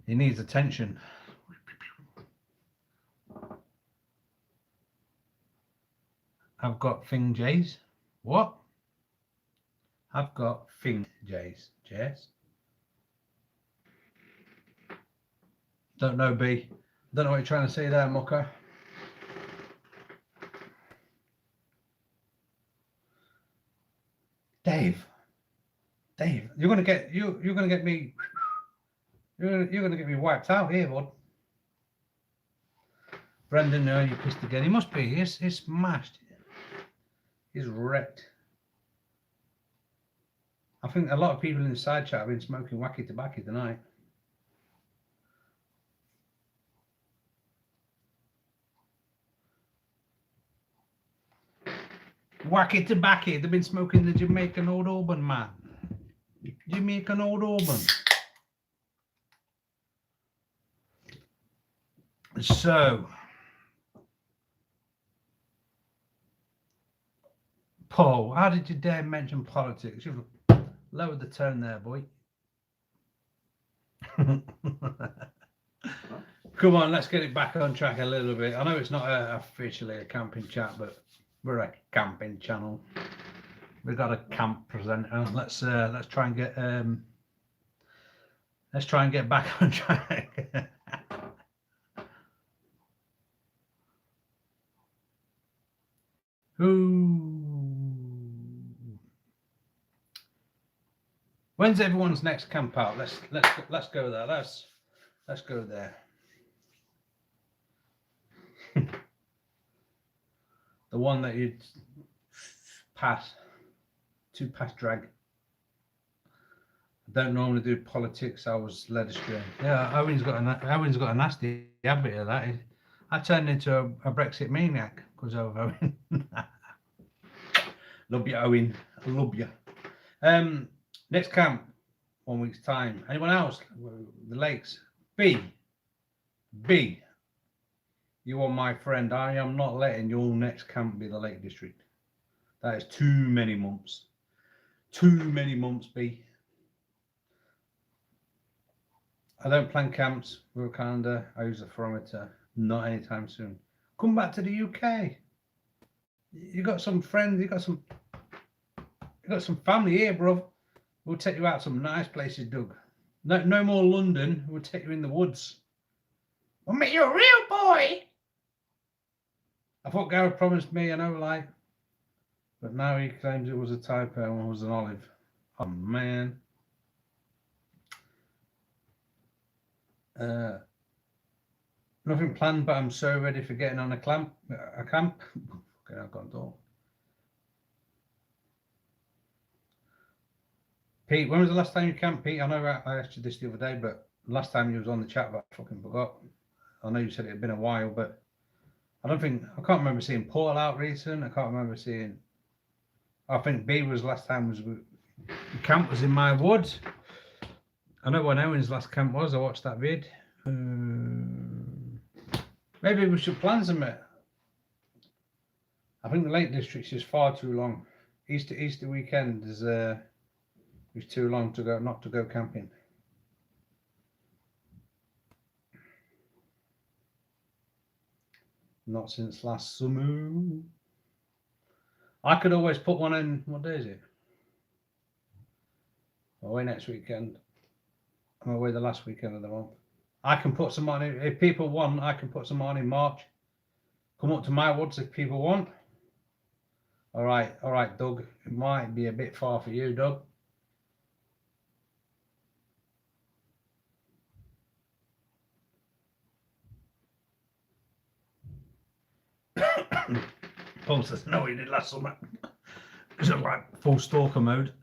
He needs attention. I've got Fing Jays. What? I've got Fing Jays. Jess? Don't know, B. Don't know what you're trying to say there, Mucker. Dave, you're gonna get me you're gonna get me wiped out here, bud. Brendan, no, you pissed again. He must be. He's smashed. He's wrecked. I think a lot of people in the side chat have been smoking wacky tobacco tonight. Wacky tobacco. They've been smoking the Jamaican Old Auburn, man. Jamaican Old Auburn. So, Paul, how did you dare mention politics? You've lowered the tone there, boy. Come on, let's get it back on track a little bit. I know it's not officially a camping chat, but we're a camping channel. We've got a camp presenter. Let's try and get back on track. When's everyone's next camp out? Let's go there. Let's go there. The one that you'd pass. 2 pass drag. I don't normally do politics. I was led astray. Yeah, Owen's got a nasty habit of that. I turned into a Brexit maniac because of Owen. Love you, Owen. I love you. Next camp, 1 week's time. Anyone else? The lakes. B. You are my friend. I am not letting your next camp be the Lake District. That is too many months. Too many months, B. I don't plan camps with a calendar. I use a thermometer. Not anytime soon. Come back to the UK. You got some friends. You got some family here, bro. We'll take you out some nice places, Doug. No more London. We'll take you in the woods. We'll make you a real boy. I thought Gareth promised me an O-Light, but now he claims it was a typo and was an olive. Oh man. Nothing planned, but I'm so ready for getting on a camp. Okay, I've got a door. Pete, when was the last time you camped, Pete? I know I asked you this the other day, but last time you was on the chat, but I fucking forgot. I know you said it had been a while, but I can't remember seeing Portal out recent. I can't remember seeing. I think B was last time the camp was in my woods. I know when Owen's last camp was. I watched that vid. Maybe we should plan something. I think the Lake District is far too long. Easter weekend is too long to go not to go camping. Not since last summer. I could always put one in. What day is it? I'm away next weekend. I'm away the last weekend of the month. I can put some on if people want. I can put some on in March. Come up to my woods if people want. All right, Doug. It might be a bit far for you, Doug. Paul says, no, he did last summer. It's like full stalker mode.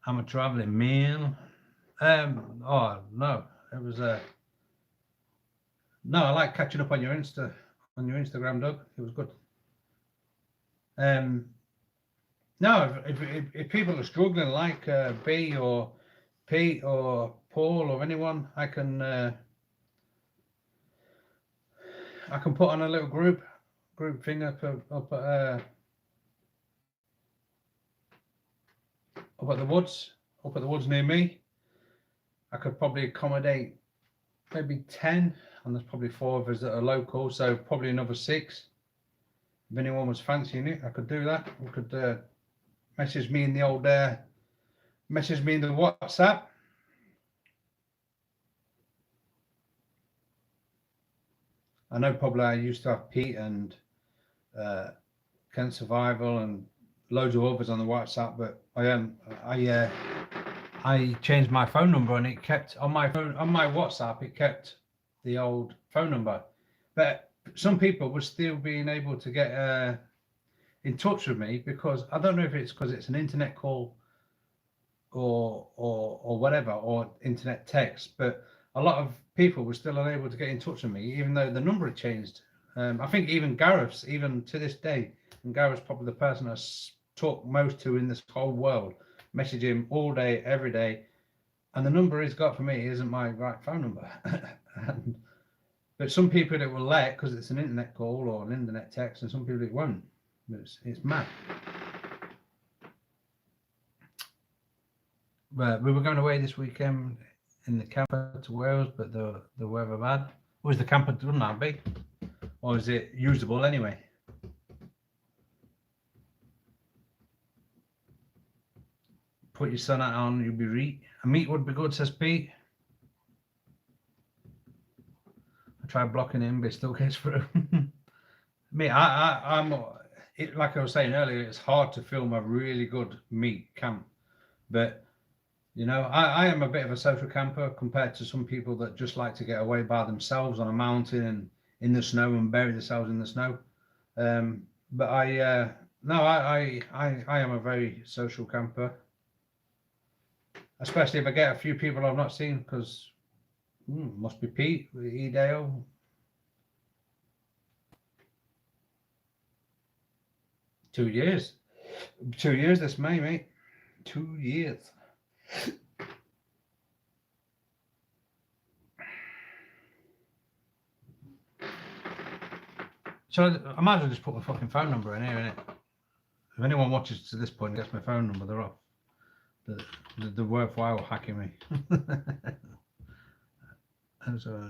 I'm a traveling man. Oh no, it was no, I like catching up on your Instagram, Doug. It was good. No, if people are struggling like B or Pete or Paul or anyone, I can I can put on a little group thing up at the woods, near me. I could probably accommodate maybe 10, and there's probably 4 of us that are local, so probably another 6. If anyone was fancying it, I could do that. We could message me in the WhatsApp. I know probably I used to have Pete and Kent Survival and loads of others on the WhatsApp, but I changed my phone number, and it kept on my WhatsApp. It kept the old phone number, but some people were still being able to get in touch with me, because I don't know if it's because it's an internet call or whatever, or internet text, but a lot of people were still unable to get in touch with me, even though the number had changed. I think even Gareth's, even to this day, and Gareth's probably the person I talk most to in this whole world, message him all day, every day, and the number he's got for me isn't my right phone number. But some people it will let, because it's an internet call or an internet text, and some people it won't. It's mad. But we were going away this weekend in the camper to Wales, but the weather bad. Was the camper done now, big? Or is it usable anyway? Put your sun hat on, you'll be right. A meat would be good, says Pete. I tried blocking him, but it still gets through. Me, I'm like I was saying earlier, it's hard to film a really good meat camp, but you know, I am a bit of a social camper compared to some people that just like to get away by themselves on a mountain and in the snow and bury themselves in the snow. But I am a very social camper, especially if I get a few people I've not seen, because must be Pete, Edale. Two years this May, mate. 2 years. So I might as well just put my fucking phone number in here, innit? If anyone watches to this point and gets my phone number, they're off. They're worthwhile hacking me. And so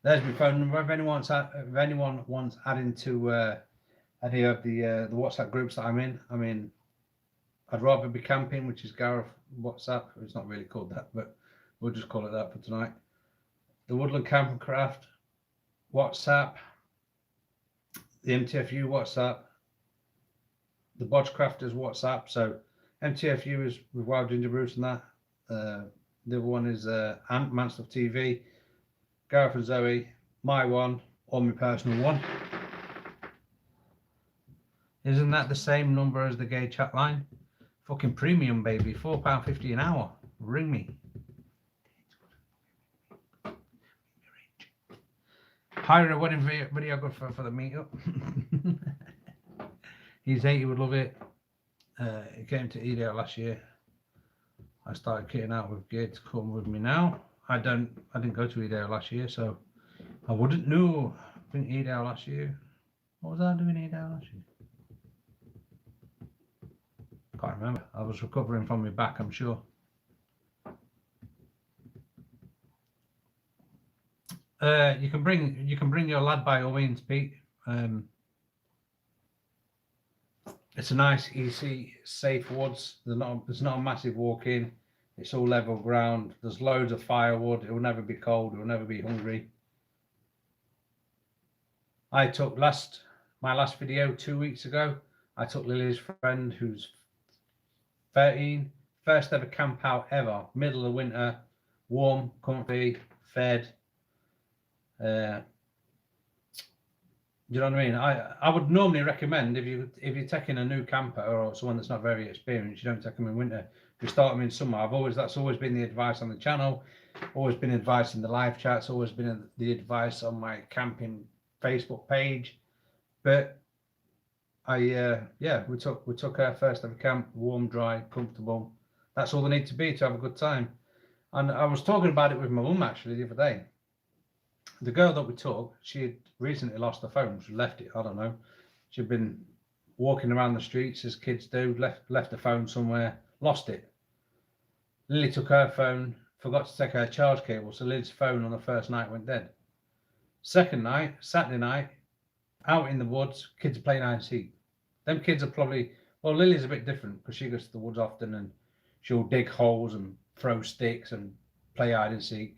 there's my phone number. If anyone wants adding to any of the WhatsApp groups that I'm in, I mean, I'd rather be camping, which is Gareth WhatsApp. It's not really called that, but we'll just call it that for tonight. The Woodland Camping Craft WhatsApp, the MTFU WhatsApp, the Bodge Crafters WhatsApp. So MTFU is with Wild Ginger Bruce and that. The other one is Ant Man Stuff TV, Gareth and Zoe, my one, or my personal one. Isn't that the same number as the gay chat line? Fucking premium, baby. £4.50 an hour. Ring me. Hire a wedding videographer for the meetup. He's 8, he would love it. He came to Edale last year. I started kitting out with Gay to come with me now. I didn't go to Edale last year, so I wouldn't know. I think Edale last year. What was I doing Edale last year? Can't remember. I was recovering from my back, I'm sure. You can bring your lad by all means, Pete. It's a nice, easy, safe woods. There's not a massive walk in. It's all level ground. There's loads of firewood. It will never be cold. It will never be hungry. I took my last video 2 weeks ago. I took Lily's friend, who's 13, first ever camp out ever, middle of winter, warm, comfy, fed. You know what I mean? I would normally recommend, if you're taking a new camper or someone that's not very experienced, you don't take them in winter. You start them in summer. That's always been the advice on the channel, always been advice in the live chats, always been the advice on my camping Facebook page. But we took our first ever camp, warm, dry, comfortable. That's all they need to be to have a good time. And I was talking about it with my mum actually the other day. The girl that we took, she had recently lost her phone. She left it. I don't know. She'd been walking around the streets as kids do. Left the phone somewhere. Lost it. Lily took her phone. Forgot to take her charge cable. So Lily's phone on the first night went dead. Second night, Saturday night, out in the woods, kids are playing hide and seek. Them kids are probably, well, Lily's a bit different because she goes to the woods often and she'll dig holes and throw sticks and play hide and seek.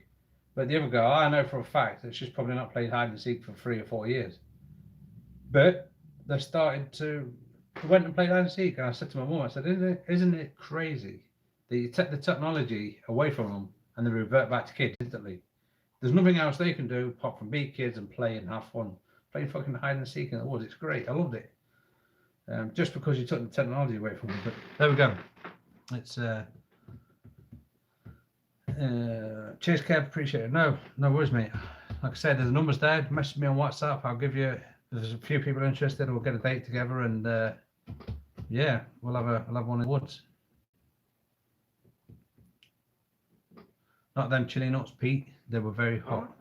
But the other girl, I know for a fact that she's probably not played hide and seek for 3 or 4 years. But they started to, they went and played hide and seek. And I said to my mum, I said, isn't it crazy that you take the technology away from them and they revert back to kids instantly? There's nothing else they can do apart from be kids and play and have fun. Playing fucking hide and seek in the woods, it's great. I loved it. Just because you took the technology away from them. But there we go. It's cheers, Kev. Appreciate it. No worries, mate. Like I said, there's numbers there. Message me on WhatsApp. I'll give you. There's a few people interested. We'll get a date together, and yeah, we'll have one in the woods. Not them chili nuts, Pete. They were very hot.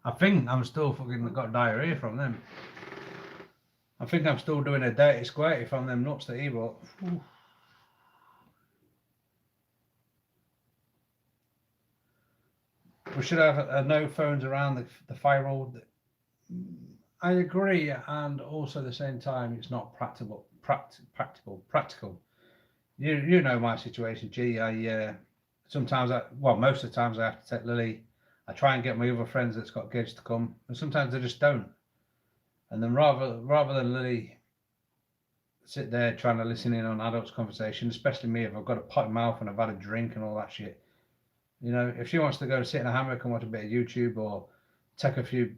I think I'm still fucking got diarrhea from them. I think I'm still doing a dirty squirty from them nuts that he bought. Ooh. We should have no phones around the 5-year-old. I agree, and also at the same time, it's not practical. You know my situation, G. Sometimes most of the times I have to take Lily. I try and get my other friends that's got kids to come, and sometimes they just don't. And then rather than Lily sit there trying to listen in on adults' conversation, especially me if I've got a potty mouth and I've had a drink and all that shit, you know, if she wants to go sit in a hammock and watch a bit of YouTube or take a few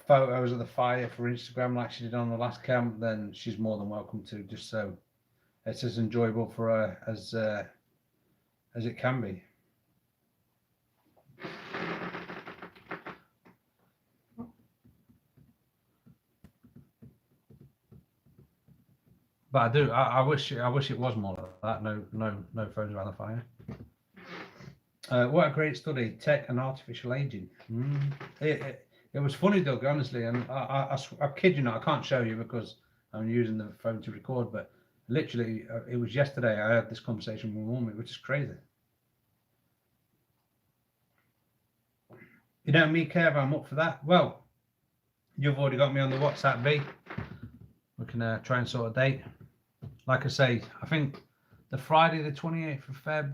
photos of the fire for Instagram like she did on the last camp, then she's more than welcome to, just so it's as enjoyable for her as it can be. But I wish it was more like that. No phones around the fire. What a great study, tech and artificial aging. It was funny, Doug, honestly, and I kid you not, I can't show you because I'm using the phone to record, but literally, it was yesterday I had this conversation with my mum, which is crazy. You know me, Kev, I'm up for that. Well, you've already got me on the WhatsApp, B. We can try and sort a date. Like I say, I think the Friday the 28th of Feb,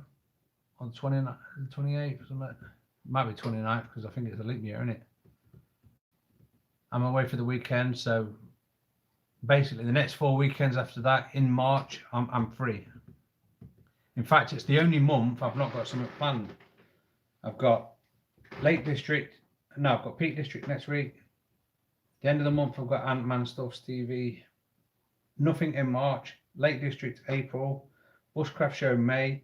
or the 28th, something like that. It might be 29th because I think it's a leap year, isn't it? I'm away for the weekend, so basically the next 4 weekends after that in March, I'm free. In fact, it's the only month I've not got something planned. I've got Lake District, no, I've got Peak District next week. The end of the month I've got Ant-Man stuff, Stevie. Nothing in March. Lake District April. Bushcraft Show May.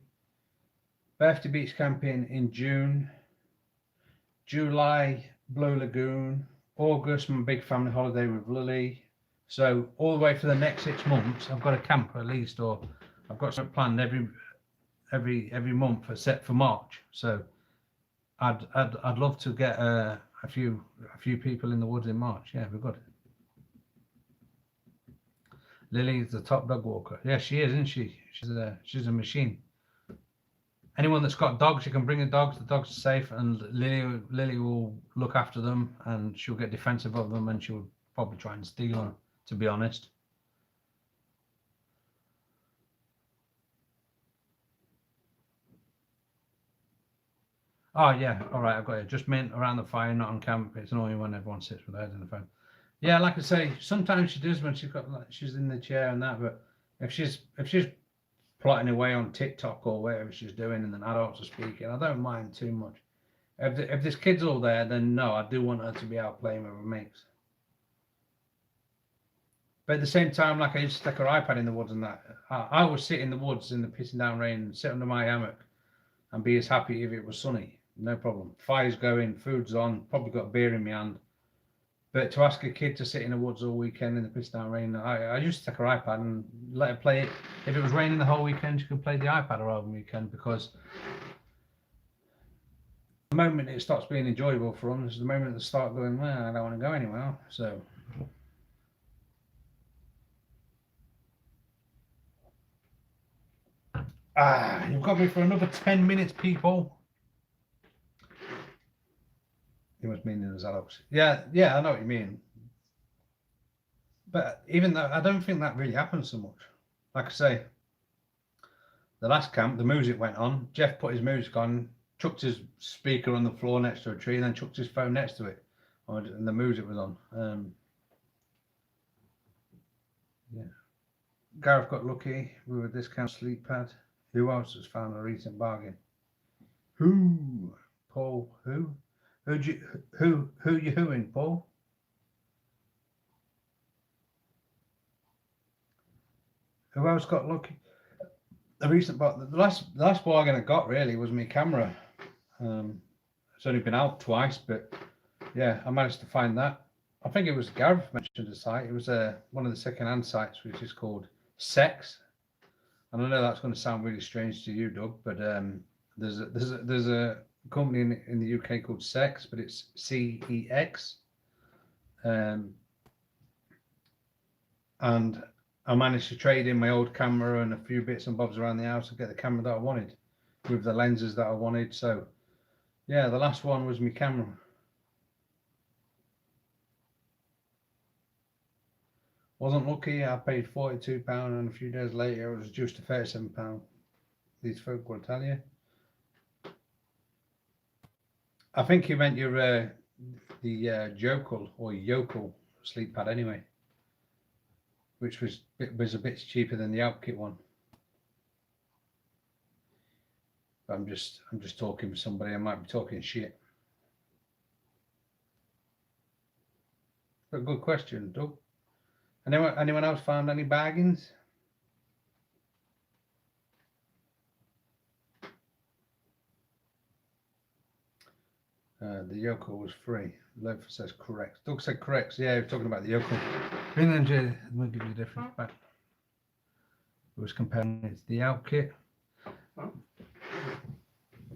Birthday Beach Camping in June. July Blue Lagoon. August my big family holiday with Lily. So all the way for the next 6 months I've got a camp at least, or I've got something planned every month except for March. So I'd love to get a few people in the woods in March. Yeah, we're good. Lily's the top dog walker. Yeah, she is, isn't she? She's a machine. Anyone that's got dogs, you can bring the dogs. The dogs are safe, and Lily will look after them, and she'll get defensive of them, and she'll probably try and steal them, to be honest. Oh yeah, all right, I've got it. Just mint around the fire, not on camp. It's annoying when everyone sits with their heads in the phone. Yeah, like I say, sometimes she does when she's in the chair and that. But if she's plotting away on TikTok or whatever she's doing, and then adults are speaking, I don't mind too much. If there's kids all there, then no, I do want her to be out playing with her mates. But at the same time, like I used to stick her iPad in the woods and that, I would sit in the woods in the pissing down rain and sit under my hammock and be as happy if it was sunny. No problem. Fire's going, food's on, probably got beer in my hand. But to ask a kid to sit in the woods all weekend in the piss down rain, I used to take her iPad and let her play it. If it was raining the whole weekend, she could play the iPad all over the weekend, because The moment it stops being enjoyable for them is the moment they start going, well, I don't want to go anywhere. So you've got me for another 10 minutes, people. You must mean there's adults. Yeah, I know what you mean. But even though I don't think that really happens so much. Like I say, the last camp, the music went on. Jeff put his music on, chucked his speaker on the floor next to a tree, and then chucked his phone next to it, and the music was on. Yeah. Gareth got lucky with a discount sleep pad. Who else has found a recent bargain? Who? Paul? Who? Who you hooing, Paul? Who else got lucky? The recent, but the last bargain I got really was my camera. It's only been out twice, but yeah, I managed to find that. I think it was Gareth mentioned the site. It was one of the second-hand sites, which is called Sex. And I know that's going to sound really strange to you, Doug, but there's a company in the UK called Sex, but it's CEX. And I managed to trade in my old camera and a few bits and bobs around the house to get the camera that I wanted with the lenses that I wanted. So yeah, the last one was my camera. Wasn't lucky. I paid £42 and a few days later it was reduced to £37. These folk will tell you. I think you meant your the Jokel or Yokel sleep pad anyway, which was a bit cheaper than the Outkit one. But I'm just talking for somebody. I might be talking shit. But good question, Doug. Anyone else found any bargains? The yokel was free. Loaf says correct. Doug said correct. So yeah, we're talking about the yokel. Finland, I'm going to give you a difference back. It was comparing it to the Outkit.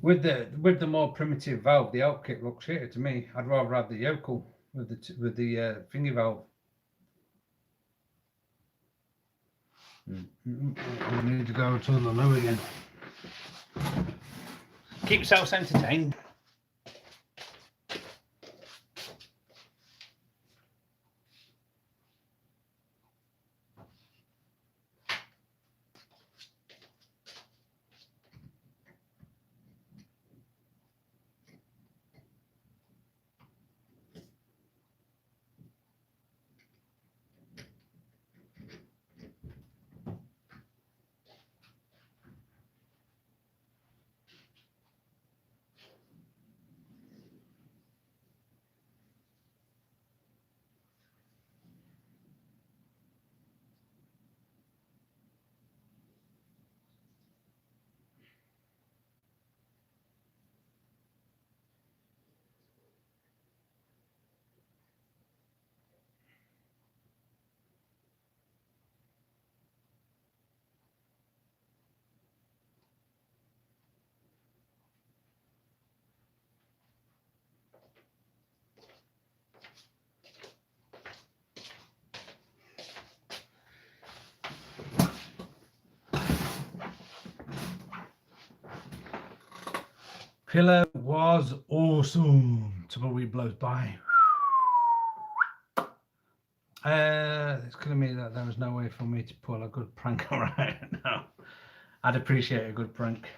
With the more primitive valve, the Outkit looks shitter to me. I'd rather have the yokel with the finger valve. I need to go to the loo again. Keep yourselves entertained. Pillar was awesome. Tumbleweed blows by. It's killing me that there was no way for me to pull a good prank right now. I'd appreciate a good prank.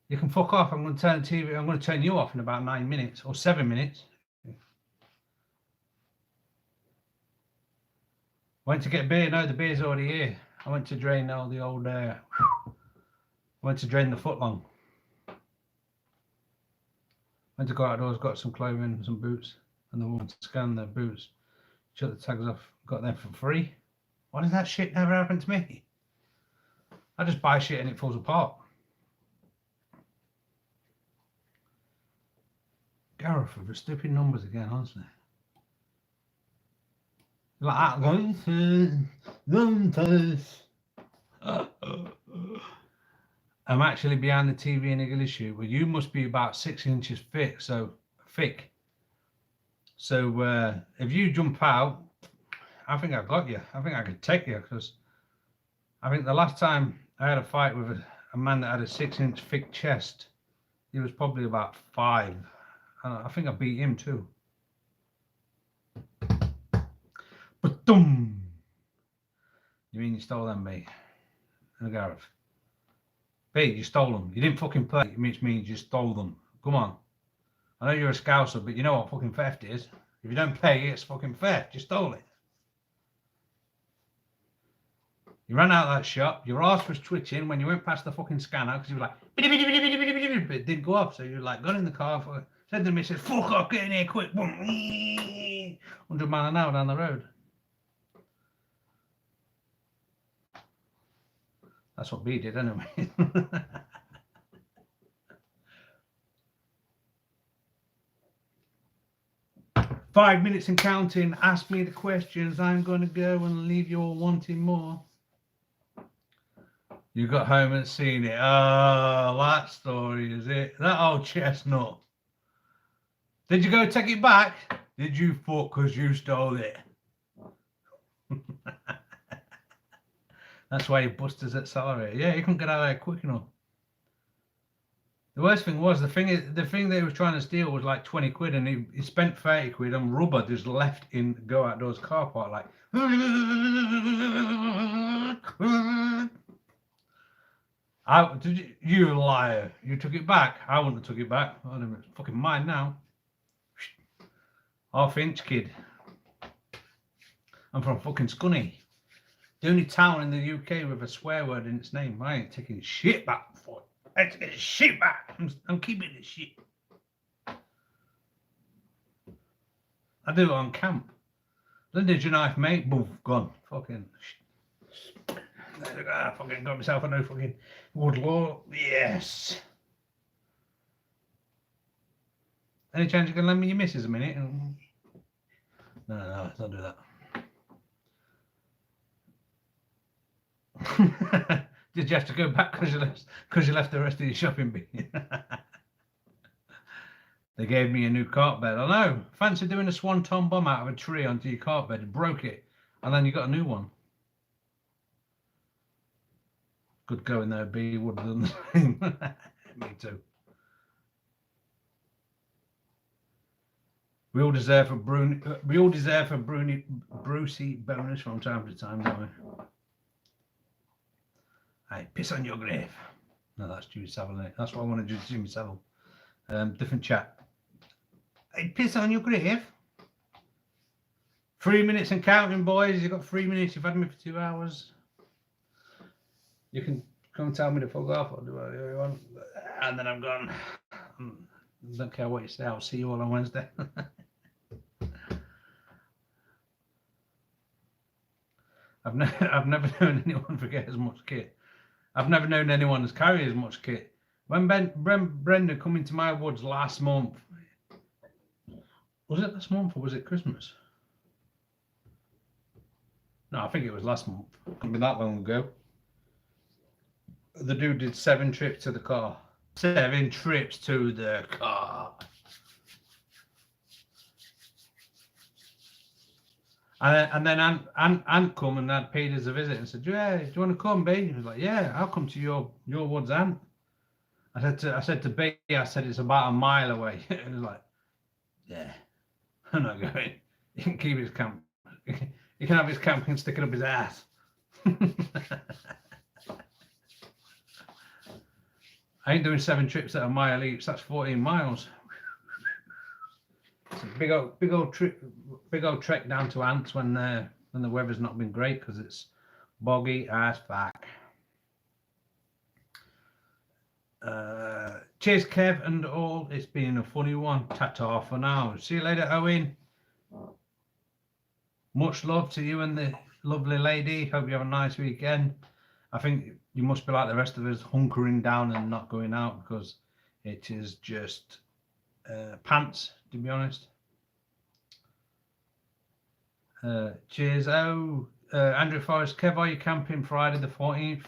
You can fuck off. I'm going to turn the TV. I'm going to turn you off in about 9 minutes or 7 minutes. Went to get beer. No, the beer's already here. I went to drain all the old. Went to drain the footlong. Went to go outdoors, got some clothing, some boots, and the woman scanned their boots, shut the tags off, got them for free. Why does that shit never happen to me? I just buy shit and it falls apart. Gareth with the stupid numbers again, honestly. Like numbers. I'm actually behind the TV in English shoot. Well, you must be about 6 inches thick. So if you jump out, I think I got you. I think I could take you, because I think the last time I had a fight with a man that had a 6-inch thick chest, he was probably about 5. And I think I beat him too. But dum. You mean you stole them, B? And Gareth. B, you stole them. You didn't fucking play. It means you stole them. Come on. I know you're a scouser, but you know what fucking theft is. If you don't pay, it's fucking theft. You stole it. You ran out of that shop. Your arse was twitching when you went past the fucking scanner, because you were like, but it didn't go off. So you like got in the car, said to the missus, fuck off, get in here quick. 100 miles an hour down the road. That's what B did anyway. 5 minutes and counting. Ask me the questions. I'm going to go and leave you all wanting more. You got home and seen it. Oh, that story is it. That old chestnut. Did you go take it back? Did you fuck because you stole it? That's why he bust his accelerator. Yeah, he couldn't get out of there quick enough. The worst thing was, the thing that he was trying to steal was like 20 quid, and he spent 30 quid on rubber just left in Go Outdoors car park, like. You liar. You took it back. I wouldn't have took it back. It's fucking mine now. Half-inch kid. I'm from fucking Scunny. The only town in the UK with a swear word in its name. I ain't taking shit back for it. I ain't taking shit back. I'm keeping the shit. I do it on camp. Then did your knife, mate? Boom, gone. Fucking shit. I fucking got myself a new fucking Woodland. Yes. Any chance you can lend me your missus a minute? No, don't do that. Did you have to go back because you left the rest of your shopping bin? They gave me a new cart bed. I know. Fancy doing a swanton bomb out of a tree onto your cart bed, broke it, and then you got a new one. Good going there, B. Would have done the same. Me too. We all deserve a Brucey bonus from time to time, don't we? I piss on your grave. No, that's Judy Savile, isn't it? That's what I want to do to Jimmy Savile. Different chat. I piss on your grave. 3 minutes and counting, boys. You've got 3 minutes. You've had me for 2 hours. You can come and tell me to fuck off or do whatever you want. And then I'm gone. I don't care what you say. I'll see you all on Wednesday. I've never known anyone forget as much kit. I've never known anyone as carry as much kit. When Brenda come into my woods last month, was it last month or was it Christmas? No, I think it was last month. It couldn't be that long ago. The dude did 7 trips to the car. 7 trips to the car. And then Ant come and had paid us a visit and said, "Yeah, do you want to come, B?" He was like, "Yeah, I'll come to your woods, Ant." I said to B, I said it's about a mile away. He was like, "Yeah, I'm not going. He can keep his camp. He can have his camp and stick it up his ass." I ain't doing 7 trips at a mile each. That's 14 miles. It's a big old trek down to Ants when the weather's not been great because it's boggy as fuck. Cheers, Kev and all. It's been a funny one. Ta-ta for now. See you later, Owen. Much love to you and the lovely lady. Hope you have a nice weekend. I think you must be like the rest of us, hunkering down and not going out because it is just pants, to be honest. Cheers. Andrew Forrest, Kev, are you camping Friday the 14th?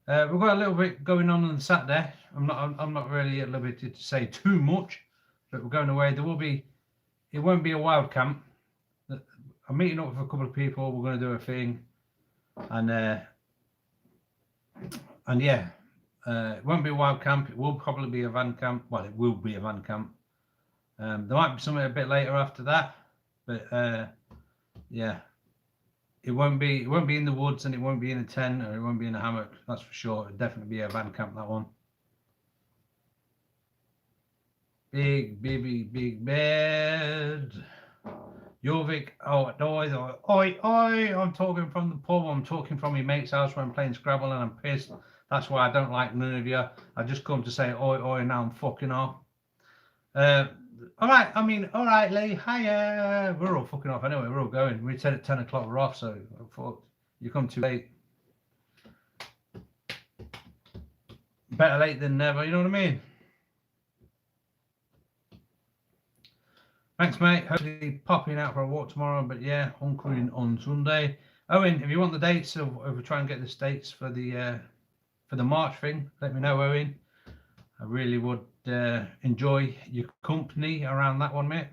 We've got a little bit going on Saturday. I'm not really at liberty to say too much, but we're going away. It won't be a wild camp. I'm meeting up with a couple of people. We're going to do a thing, and yeah, it won't be a wild camp. It will probably be a van camp. Well, it will be a van camp. There might be something a bit later after that, but yeah, it won't be in the woods, and it won't be in a tent, or it won't be in a hammock. That's for sure. It'll definitely be a van camp, that one. Big bed. Jorvik, oi, I'm talking from the pub. I'm talking from my mate's house where I'm playing Scrabble, and I'm pissed. That's why I don't like none of you. I just come to say oi, now I'm fucking off. All right, Lee. Hiya. We're all fucking off anyway. We're all going. We said at 10 o'clock we're off, so I thought you come too late. Better late than never, you know what I mean? Thanks, mate. Hopefully popping out for a walk tomorrow, but yeah, hunkering on Sunday. Owen, if you want the dates, if we try and get the dates for the March thing, let me know, Owen. I really would enjoy your company around that one, mate.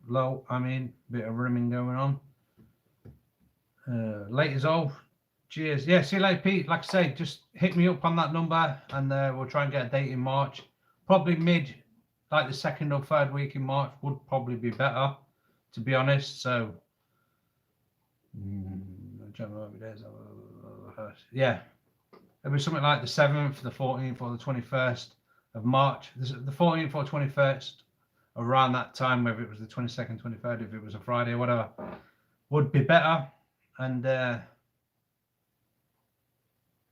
Low, bit of rimming going on. Late as all. Cheers. Yeah, see you later, Pete. Like I say, just hit me up on that number, and we'll try and get a date in March. Probably mid, like the second or third week in March would probably be better, to be honest. So, yeah, it'll be something like the 7th, the 14th, or the 21st of March. The 14th or 21st, around that time, whether it was the 22nd, 23rd, if it was a Friday or whatever, would be better. And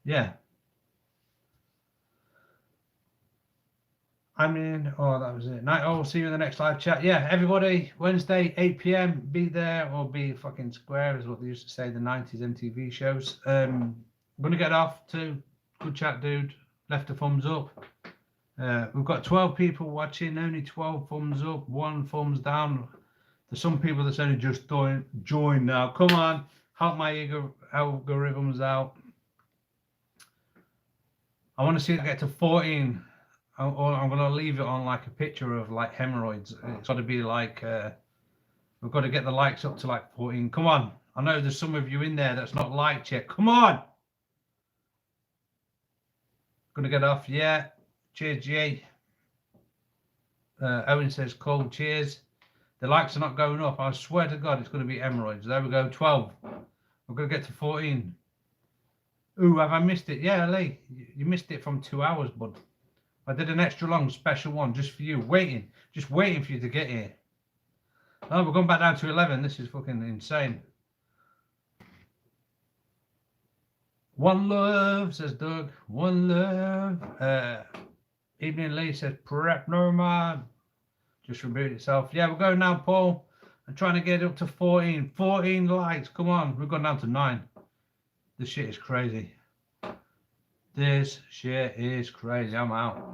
yeah. That was it. Night. I'll see you in the next live chat. Yeah, everybody, Wednesday, 8 p.m. Be there or be fucking square, is what they used to say, the 90s MTV shows. I'm going to get off to good chat, dude. Left a thumbs up. We've got 12 people watching, only 12 thumbs up, 1 thumbs down. There's some people that's only just joined now. Come on, help my algorithms out. I want to see it get to 14. I'm going to leave it on like a picture of like hemorrhoids. It's got to be like, we've got to get the likes up to like 14. Come on. I know there's some of you in there that's not liked yet. Come on. Going to get off. Yeah. Cheers, G. Owen says, cool. Cheers. The likes are not going up. I swear to God, it's going to be hemorrhoids. There we go. 12. We're going to get to 14. Ooh, have I missed it? Yeah, Lee. You missed it from 2 hours, bud. I did an extra long special one just for you, just waiting for you to get here. Oh, we're going back down to 11. This is fucking insane. One love, says Doug. One love. Evening Lee says, prep normal. Just rebooted itself. Yeah, we're going now, Paul. I'm trying to get up to 14. 14 likes. Come on. We've gone down to 9. This shit is crazy. This shit is crazy. I'm out.